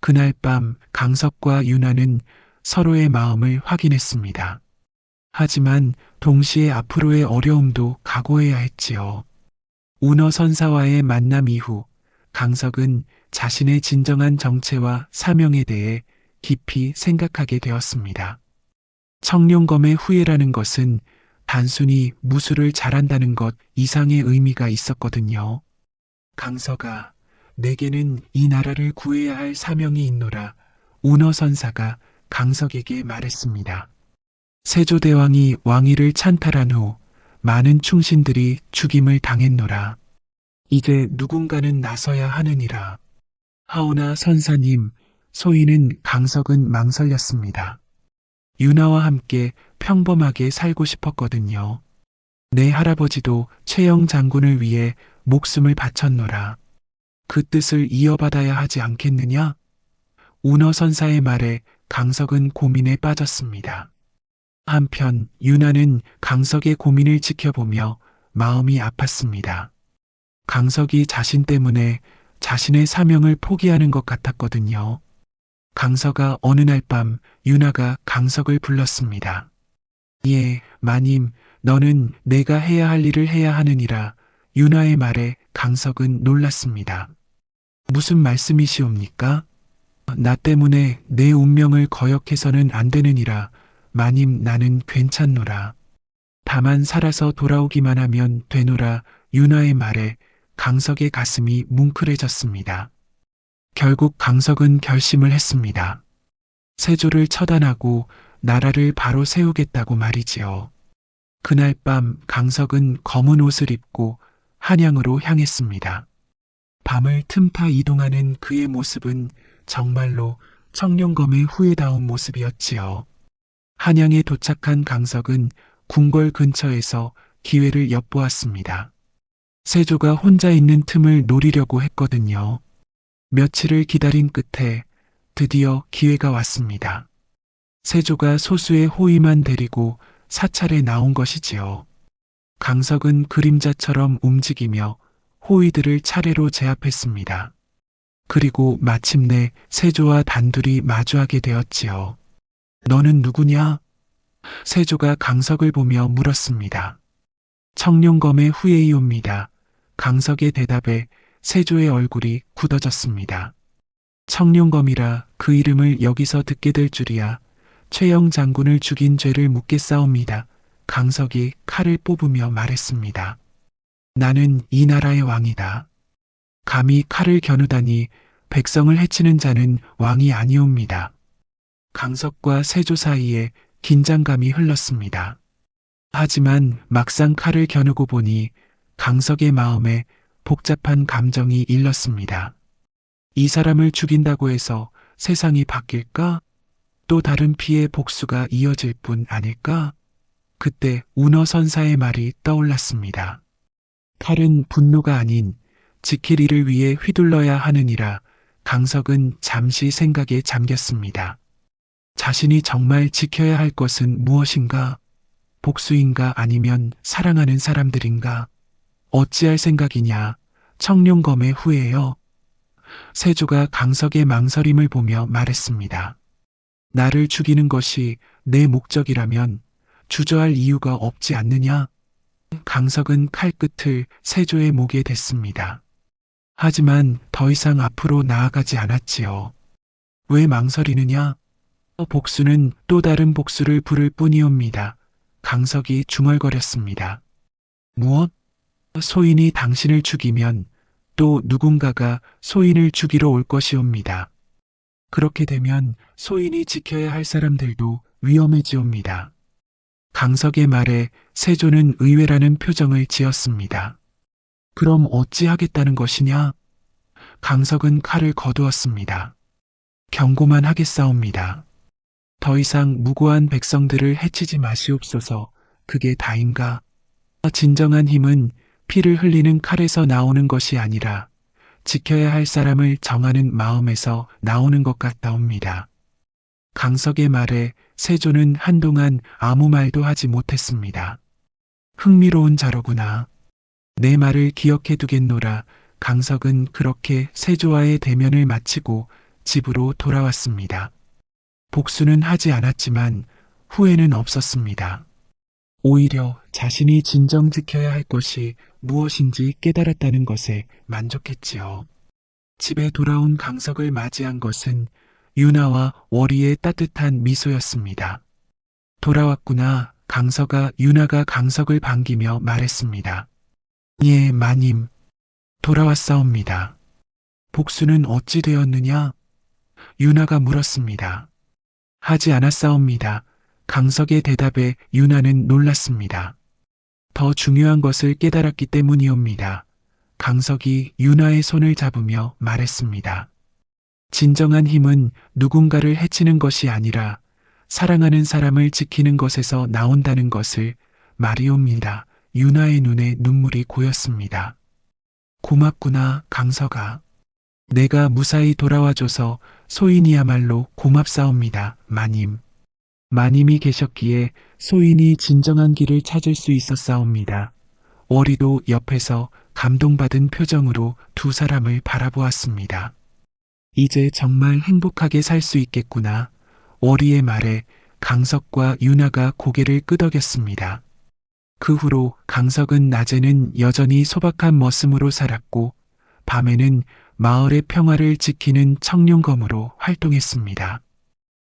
그날 밤 강석과 유나는 서로의 마음을 확인했습니다. 하지만 동시에 앞으로의 어려움도 각오해야 했지요. 운어선사와의 만남 이후 강석은 자신의 진정한 정체와 사명에 대해 깊이 생각하게 되었습니다. 청룡검의 후예라는 것은 단순히 무술을 잘한다는 것 이상의 의미가 있었거든요. 강석아, 내게는 이 나라를 구해야 할 사명이 있노라. 운어선사가 강석에게 말했습니다. 세조대왕이 왕위를 찬탈한 후 많은 충신들이 죽임을 당했노라. 이제 누군가는 나서야 하느니라. 하오나 선사님, 소희는 강석은 망설였습니다. 유나와 함께 평범하게 살고 싶었거든요. 내 할아버지도 최영 장군을 위해 목숨을 바쳤노라. 그 뜻을 이어받아야 하지 않겠느냐? 운어 선사의 말에 강석은 고민에 빠졌습니다. 한편 유나는 강석의 고민을 지켜보며 마음이 아팠습니다. 강석이 자신 때문에 자신의 사명을 포기하는 것 같았거든요. 강석아, 어느 날 밤 유나가 강석을 불렀습니다. 예, 마님, 너는 내가 해야 할 일을 해야 하느니라. 유나의 말에 강석은 놀랐습니다. 무슨 말씀이시옵니까? 나 때문에 내 운명을 거역해서는 안 되느니라. 마님, 나는 괜찮노라. 다만 살아서 돌아오기만 하면 되노라. 유나의 말에 강석의 가슴이 뭉클해졌습니다. 결국 강석은 결심을 했습니다. 세조를 처단하고 나라를 바로 세우겠다고 말이지요. 그날 밤 강석은 검은 옷을 입고 한양으로 향했습니다. 밤을 틈타 이동하는 그의 모습은 정말로 청룡검의 후회다운 모습이었지요. 한양에 도착한 강석은 궁궐 근처에서 기회를 엿보았습니다. 세조가 혼자 있는 틈을 노리려고 했거든요. 며칠을 기다린 끝에 드디어 기회가 왔습니다. 세조가 소수의 호위만 데리고 사찰에 나온 것이지요. 강석은 그림자처럼 움직이며 호위들을 차례로 제압했습니다. 그리고 마침내 세조와 단둘이 마주하게 되었지요. 너는 누구냐? 세조가 강석을 보며 물었습니다. 청룡검의 후예이옵니다. 강석의 대답에 세조의 얼굴이 굳어졌습니다. 청룡검이라 그 이름을 여기서 듣게 될 줄이야. 최영 장군을 죽인 죄를 묻겠사옵니다. 강석이 칼을 뽑으며 말했습니다. 나는 이 나라의 왕이다. 감히 칼을 겨누다니 백성을 해치는 자는 왕이 아니옵니다. 강석과 세조 사이에 긴장감이 흘렀습니다. 하지만 막상 칼을 겨누고 보니 강석의 마음에 복잡한 감정이 일렀습니다. 이 사람을 죽인다고 해서 세상이 바뀔까? 또 다른 피의 복수가 이어질 뿐 아닐까? 그때 운어 선사의 말이 떠올랐습니다. 칼은 분노가 아닌 지킬 일을 위해 휘둘러야 하느니라. 강석은 잠시 생각에 잠겼습니다. 자신이 정말 지켜야 할 것은 무엇인가? 복수인가 아니면 사랑하는 사람들인가? 어찌할 생각이냐? 청룡검의 후예여. 세조가 강석의 망설임을 보며 말했습니다. 나를 죽이는 것이 내 목적이라면 주저할 이유가 없지 않느냐? 강석은 칼끝을 세조의 목에 댔습니다. 하지만 더 이상 앞으로 나아가지 않았지요. 왜 망설이느냐? 복수는 또 다른 복수를 부를 뿐이옵니다. 강석이 중얼거렸습니다. 무엇? 소인이 당신을 죽이면 또 누군가가 소인을 죽이러 올 것이옵니다. 그렇게 되면 소인이 지켜야 할 사람들도 위험해지옵니다. 강석의 말에 세조는 의외라는 표정을 지었습니다. 그럼 어찌하겠다는 것이냐? 강석은 칼을 거두었습니다. 경고만 하겠사옵니다. 더 이상 무고한 백성들을 해치지 마시옵소서. 그게 다인가? 진정한 힘은 피를 흘리는 칼에서 나오는 것이 아니라 지켜야 할 사람을 정하는 마음에서 나오는 것 같다옵니다. 강석의 말에 세조는 한동안 아무 말도 하지 못했습니다. 흥미로운 자로구나. 내 말을 기억해 두겠노라. 강석은 그렇게 세조와의 대면을 마치고 집으로 돌아왔습니다. 복수는 하지 않았지만 후회는 없었습니다. 오히려 자신이 진정 지켜야 할 것이 무엇인지 깨달았다는 것에 만족했지요. 집에 돌아온 강석을 맞이한 것은 유나와 월이의 따뜻한 미소였습니다. 돌아왔구나. 강석아. 유나가 강석을 반기며 말했습니다. 예, 마님. 돌아왔사옵니다. 복수는 어찌 되었느냐? 유나가 물었습니다. 하지 않았사옵니다. 강석의 대답에 유나는 놀랐습니다. 더 중요한 것을 깨달았기 때문이옵니다. 강석이 유나의 손을 잡으며 말했습니다. 진정한 힘은 누군가를 해치는 것이 아니라 사랑하는 사람을 지키는 것에서 나온다는 것을 말이옵니다. 유나의 눈에 눈물이 고였습니다. 고맙구나, 강서가. 내가 무사히 돌아와줘서 소인이야말로 고맙사옵니다, 마님. 마님이 계셨기에 소인이 진정한 길을 찾을 수 있었사옵니다. 월이도 옆에서 감동받은 표정으로 두 사람을 바라보았습니다. 이제 정말 행복하게 살 수 있겠구나. 월이의 말에 강석과 유나가 고개를 끄덕였습니다. 그 후로 강석은 낮에는 여전히 소박한 머슴으로 살았고 밤에는 마을의 평화를 지키는 청룡검으로 활동했습니다.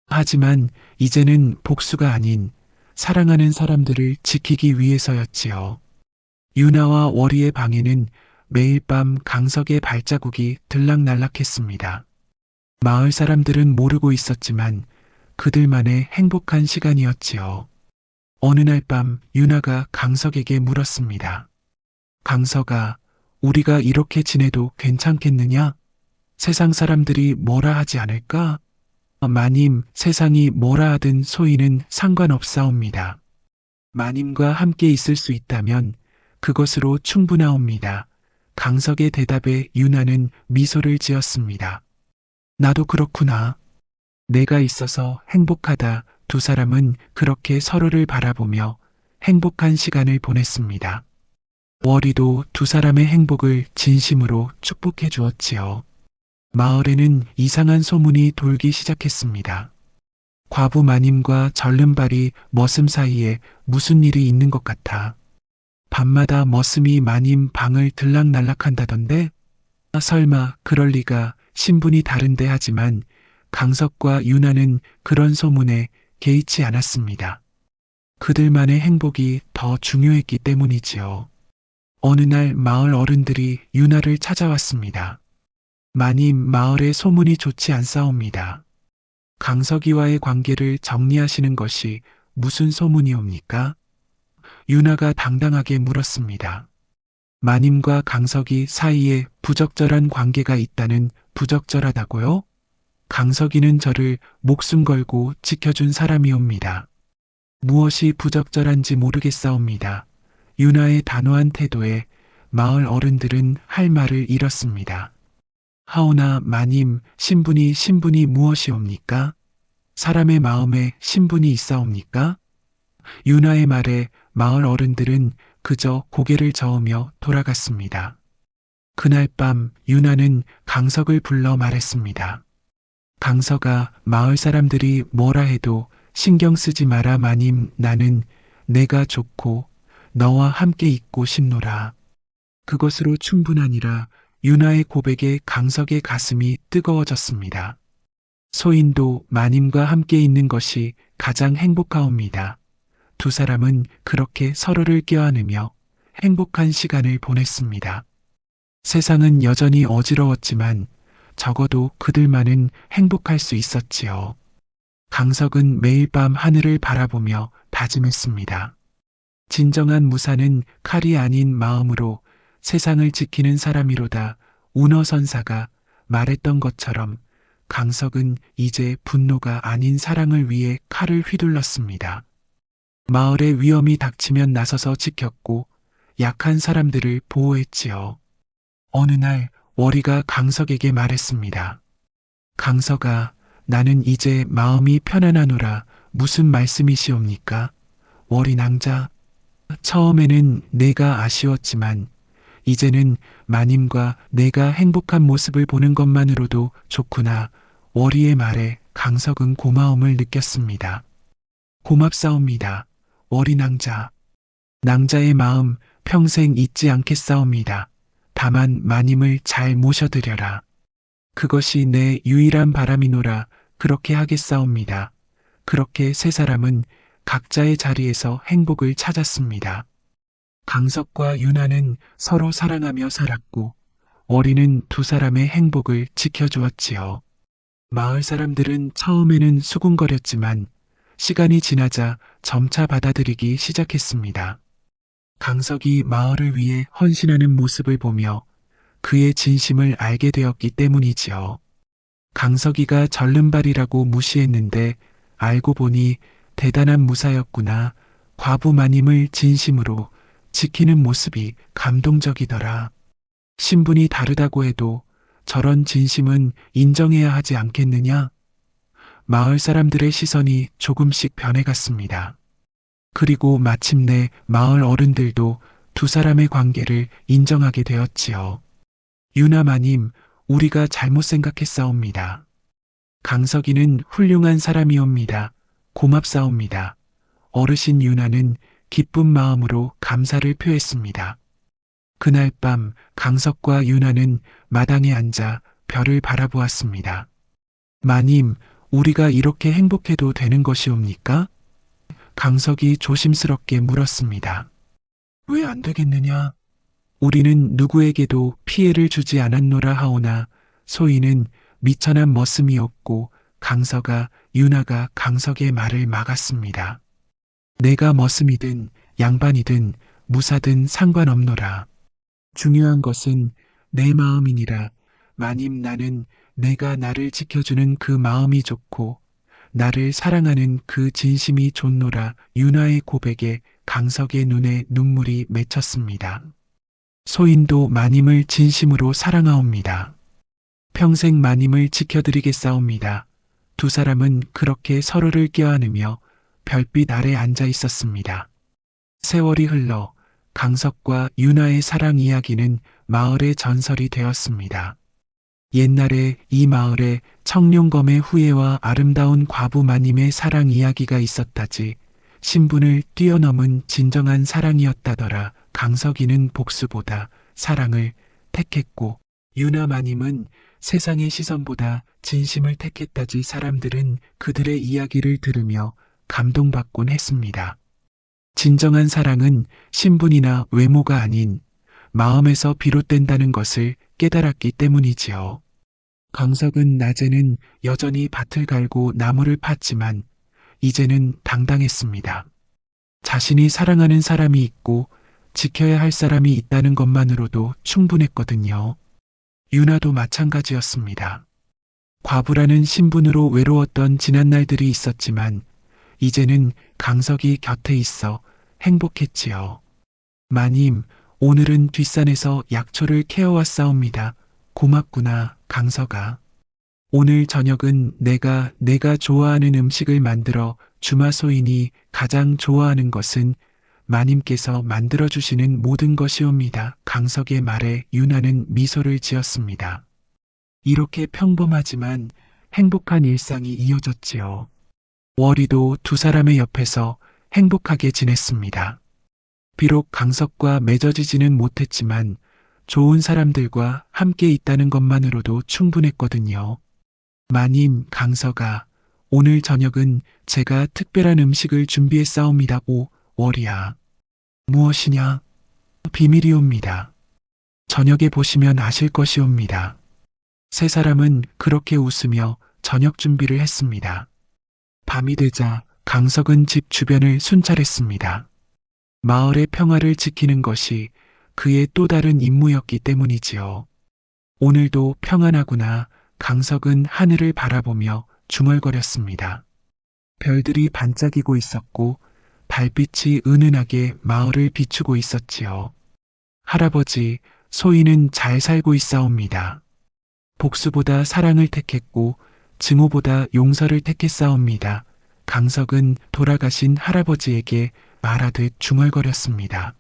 하지만 이제는 복수가 아닌 사랑하는 사람들을 지키기 위해서였지요. 유나와 월이의 방에는 매일 밤 강석의 발자국이 들락날락했습니다. 마을 사람들은 모르고 있었지만 그들만의 행복한 시간이었지요. 어느 날 밤 유나가 강석에게 물었습니다. 강석아, 우리가 이렇게 지내도 괜찮겠느냐? 세상 사람들이 뭐라 하지 않을까? 마님, 세상이 뭐라 하든 소인은 상관없사옵니다. 마님과 함께 있을 수 있다면 그것으로 충분하옵니다. 강석의 대답에 유나는 미소를 지었습니다. 나도 그렇구나. 내가 있어서 행복하다. 두 사람은 그렇게 서로를 바라보며 행복한 시간을 보냈습니다. 월이도 두 사람의 행복을 진심으로 축복해 주었지요. 마을에는 이상한 소문이 돌기 시작했습니다. 과부 마님과 절름발이 머슴 사이에 무슨 일이 있는 것 같아. 밤마다 머슴이 마님 방을 들락날락한다던데? 설마 그럴 리가. 신분이 다른데 하지만 강석과 유나는 그런 소문에 개의치 않았습니다. 그들만의 행복이 더 중요했기 때문이지요. 어느 날 마을 어른들이 유나를 찾아왔습니다. 마님, 마을의 소문이 좋지 않사옵니다. 강석이와의 관계를 정리하시는 것이 무슨 소문이옵니까? 유나가 당당하게 물었습니다. 마님과 강석이 사이에 부적절한 관계가 있다는. 부적절하다고요? 강석이는 저를 목숨 걸고 지켜준 사람이옵니다. 무엇이 부적절한지 모르겠사옵니다. 유나의 단호한 태도에 마을 어른들은 할 말을 잃었습니다. 하오나 마님, 신분이 무엇이옵니까? 사람의 마음에 신분이 있사옵니까? 유나의 말에 마을 어른들은 그저 고개를 저으며 돌아갔습니다. 그날 밤 유나는 강석을 불러 말했습니다. 강석아, 마을 사람들이 뭐라 해도 신경 쓰지 마라 마님. 나는 내가 좋고 너와 함께 있고 싶노라. 그것으로 충분하니라. 유나의 고백에 강석의 가슴이 뜨거워졌습니다. 소인도 마님과 함께 있는 것이 가장 행복하옵니다. 두 사람은 그렇게 서로를 껴안으며 행복한 시간을 보냈습니다. 세상은 여전히 어지러웠지만 적어도 그들만은 행복할 수 있었지요. 강석은 매일 밤 하늘을 바라보며 다짐했습니다. 진정한 무사는 칼이 아닌 마음으로 세상을 지키는 사람이로다. 운어선사가 말했던 것처럼 강석은 이제 분노가 아닌 사랑을 위해 칼을 휘둘렀습니다. 마을에 위험이 닥치면 나서서 지켰고 약한 사람들을 보호했지요. 어느 날 월이가 강석에게 말했습니다. 강석아, 나는 이제 마음이 편안하노라. 무슨 말씀이시옵니까? 월이 낭자. 처음에는 내가 아쉬웠지만 이제는 마님과 내가 행복한 모습을 보는 것만으로도 좋구나. 월이의 말에 강석은 고마움을 느꼈습니다. 고맙사옵니다. 월이 낭자. 낭자의 마음 평생 잊지 않겠사옵니다. 다만 마님을 잘 모셔드려라. 그것이 내 유일한 바람이노라. 그렇게 하겠사옵니다. 그렇게 세 사람은 각자의 자리에서 행복을 찾았습니다. 강석과 유나는 서로 사랑하며 살았고 월이는 두 사람의 행복을 지켜주었지요. 마을 사람들은 처음에는 수군거렸지만 시간이 지나자 점차 받아들이기 시작했습니다. 강석이 마을을 위해 헌신하는 모습을 보며 그의 진심을 알게 되었기 때문이지요. 강석이가 절름발이라고 무시했는데 알고 보니 대단한 무사였구나. 과부 마님을 진심으로 지키는 모습이 감동적이더라. 신분이 다르다고 해도 저런 진심은 인정해야 하지 않겠느냐? 마을 사람들의 시선이 조금씩 변해갔습니다. 그리고 마침내 마을 어른들도 두 사람의 관계를 인정하게 되었지요. 유나 마님, 우리가 잘못 생각했사옵니다. 강석이는 훌륭한 사람이옵니다. 고맙사옵니다. 어르신 유나는 기쁜 마음으로 감사를 표했습니다. 그날 밤 강석과 유나는 마당에 앉아 별을 바라보았습니다. 마님, 우리가 이렇게 행복해도 되는 것이옵니까? 강석이 조심스럽게 물었습니다. 왜 안 되겠느냐? 우리는 누구에게도 피해를 주지 않았노라 하오나 소희는 미천한 머슴이었고 강석아, 유나가 강석의 말을 막았습니다. 내가 머슴이든 양반이든 무사든 상관없노라. 중요한 것은 내 마음이니라. 마님, 나는 내가 나를 지켜주는 그 마음이 좋고 나를 사랑하는 그 진심이 좋노라. 유나의 고백에 강석의 눈에 눈물이 맺혔습니다. 소인도 마님을 진심으로 사랑하옵니다. 평생 마님을 지켜드리겠사옵니다. 두 사람은 그렇게 서로를 껴안으며 별빛 아래 앉아 있었습니다. 세월이 흘러 강석과 유나의 사랑 이야기는 마을의 전설이 되었습니다. 옛날에 이 마을에 청룡검의 후예와 아름다운 과부 마님의 사랑 이야기가 있었다지. 신분을 뛰어넘은 진정한 사랑이었다더라. 강석이는 복수보다 사랑을 택했고 유나 마님은 세상의 시선보다 진심을 택했다지. 사람들은 그들의 이야기를 들으며 감동받곤 했습니다. 진정한 사랑은 신분이나 외모가 아닌 마음에서 비롯된다는 것을 깨달았기 때문이지요. 강석은 낮에는 여전히 밭을 갈고 나무를 팠지만 이제는 당당했습니다. 자신이 사랑하는 사람이 있고 지켜야 할 사람이 있다는 것만으로도 충분했거든요. 유나도 마찬가지였습니다. 과부라는 신분으로 외로웠던 지난날들이 있었지만 이제는 강석이 곁에 있어 행복했지요. 마님, 오늘은 뒷산에서 약초를 캐어왔사옵니다. 고맙구나, 강석아. 오늘 저녁은 내가 좋아하는 음식을 만들어 주마소인이 가장 좋아하는 것은 마님께서 만들어주시는 모든 것이옵니다. 강석의 말에 유나는 미소를 지었습니다. 이렇게 평범하지만 행복한 일상이 이어졌지요. 월이도 두 사람의 옆에서 행복하게 지냈습니다. 비록 강석과 맺어지지는 못했지만 좋은 사람들과 함께 있다는 것만으로도 충분했거든요. 마님, 강석아, 오늘 저녁은 제가 특별한 음식을 준비했사옵니다. 오, 월이야. 무엇이냐? 비밀이옵니다. 저녁에 보시면 아실 것이옵니다. 세 사람은 그렇게 웃으며 저녁 준비를 했습니다. 밤이 되자 강석은 집 주변을 순찰했습니다. 마을의 평화를 지키는 것이 그의 또 다른 임무였기 때문이지요. 오늘도 평안하구나. 강석은 하늘을 바라보며 중얼거렸습니다. 별들이 반짝이고 있었고 달빛이 은은하게 마을을 비추고 있었지요. 할아버지, 소희는 잘 살고 있사옵니다. 복수보다 사랑을 택했고 증오보다 용서를 택했사옵니다. 강석은 돌아가신 할아버지에게 말하듯 중얼거렸습니다.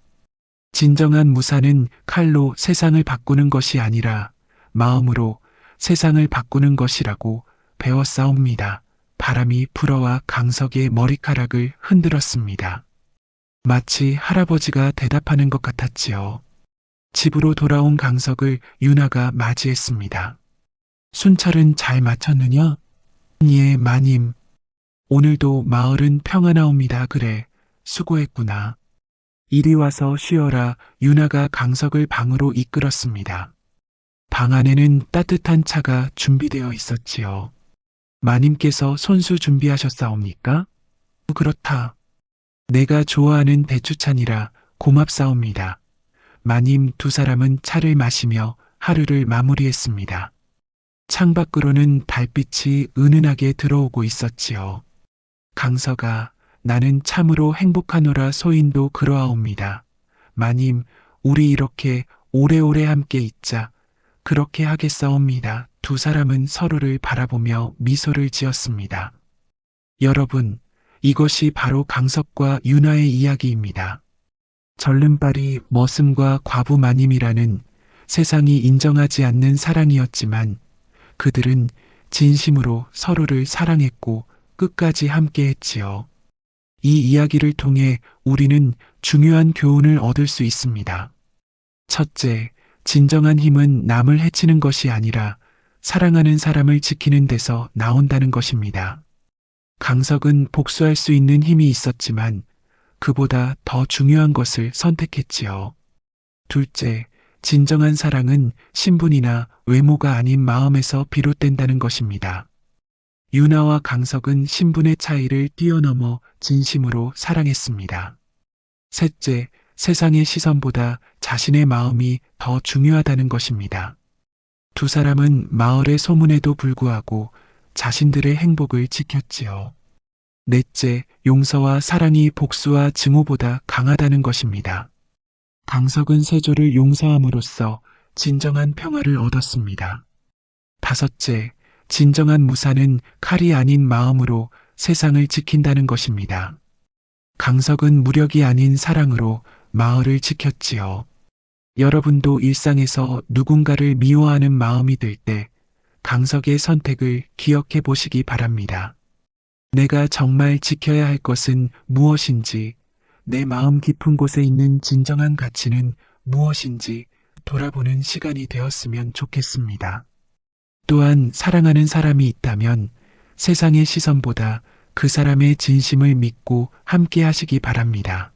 진정한 무사는 칼로 세상을 바꾸는 것이 아니라 마음으로 세상을 바꾸는 것이라고 배웠사옵니다. 바람이 불어와 강석의 머리카락을 흔들었습니다. 마치 할아버지가 대답하는 것 같았지요. 집으로 돌아온 강석을 유나가 맞이했습니다. 순찰은 잘 마쳤느냐? 예, 마님. 오늘도 마을은 평안하옵니다. 그래, 수고했구나. 이리 와서 쉬어라. 유나가 강석을 방으로 이끌었습니다. 방 안에는 따뜻한 차가 준비되어 있었지요. 마님께서 손수 준비하셨사옵니까? 그렇다. 내가 좋아하는 대추차니라 고맙사옵니다. 마님. 두 사람은 차를 마시며 하루를 마무리했습니다. 창밖으로는 달빛이 은은하게 들어오고 있었지요. 강서가 나는 참으로 행복하노라 소인도 그러하옵니다. 마님, 우리 이렇게 오래오래 함께 있자. 그렇게 하겠사옵니다. 두 사람은 서로를 바라보며 미소를 지었습니다. 여러분, 이것이 바로 강석과 윤아의 이야기입니다. 절름발이 머슴과 과부 마님이라는 세상이 인정하지 않는 사랑이었지만 그들은 진심으로 서로를 사랑했고 끝까지 함께 했지요. 이 이야기를 통해 우리는 중요한 교훈을 얻을 수 있습니다. 첫째, 진정한 힘은 남을 해치는 것이 아니라 사랑하는 사람을 지키는 데서 나온다는 것입니다. 강석은 복수할 수 있는 힘이 있었지만 그보다 더 중요한 것을 선택했지요. 둘째, 진정한 사랑은 신분이나 외모가 아닌 마음에서 비롯된다는 것입니다. 윤아와 강석은 신분의 차이를 뛰어넘어 진심으로 사랑했습니다. 셋째, 세상의 시선보다 자신의 마음이 더 중요하다는 것입니다. 두 사람은 마을의 소문에도 불구하고 자신들의 행복을 지켰지요. 넷째, 용서와 사랑이 복수와 증오보다 강하다는 것입니다. 강석은 세조를 용서함으로써 진정한 평화를 얻었습니다. 다섯째, 진정한 무사는 칼이 아닌 마음으로 세상을 지킨다는 것입니다. 강석은 무력이 아닌 사랑으로 마을을 지켰지요. 여러분도 일상에서 누군가를 미워하는 마음이 들 때 강석의 선택을 기억해 보시기 바랍니다. 내가 정말 지켜야 할 것은 무엇인지, 내 마음 깊은 곳에 있는 진정한 가치는 무엇인지 돌아보는 시간이 되었으면 좋겠습니다. 또한 사랑하는 사람이 있다면 세상의 시선보다 그 사람의 진심을 믿고 함께 하시기 바랍니다.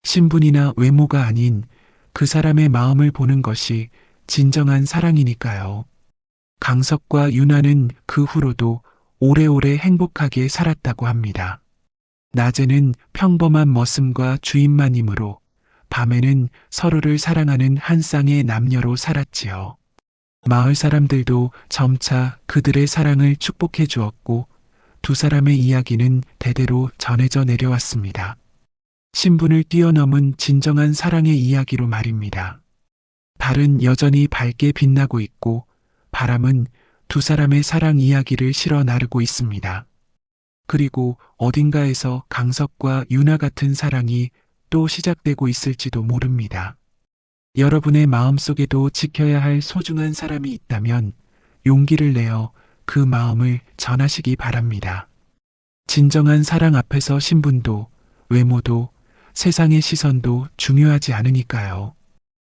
신분이나 외모가 아닌 그 사람의 마음을 보는 것이 진정한 사랑이니까요. 강석과 윤아는 그 후로도 오래오래 행복하게 살았다고 합니다. 낮에는 평범한 머슴과 주인마님으로, 밤에는 서로를 사랑하는 한 쌍의 남녀로 살았지요. 마을 사람들도 점차 그들의 사랑을 축복해 주었고 두 사람의 이야기는 대대로 전해져 내려왔습니다. 신분을 뛰어넘은 진정한 사랑의 이야기로 말입니다. 달은 여전히 밝게 빛나고 있고 바람은 두 사람의 사랑 이야기를 실어 나르고 있습니다. 그리고 어딘가에서 강석과 윤아 같은 사랑이 또 시작되고 있을지도 모릅니다. 여러분의 마음속에도 지켜야 할 소중한 사람이 있다면 용기를 내어 그 마음을 전하시기 바랍니다. 진정한 사랑 앞에서 신분도, 외모도, 세상의 시선도 중요하지 않으니까요.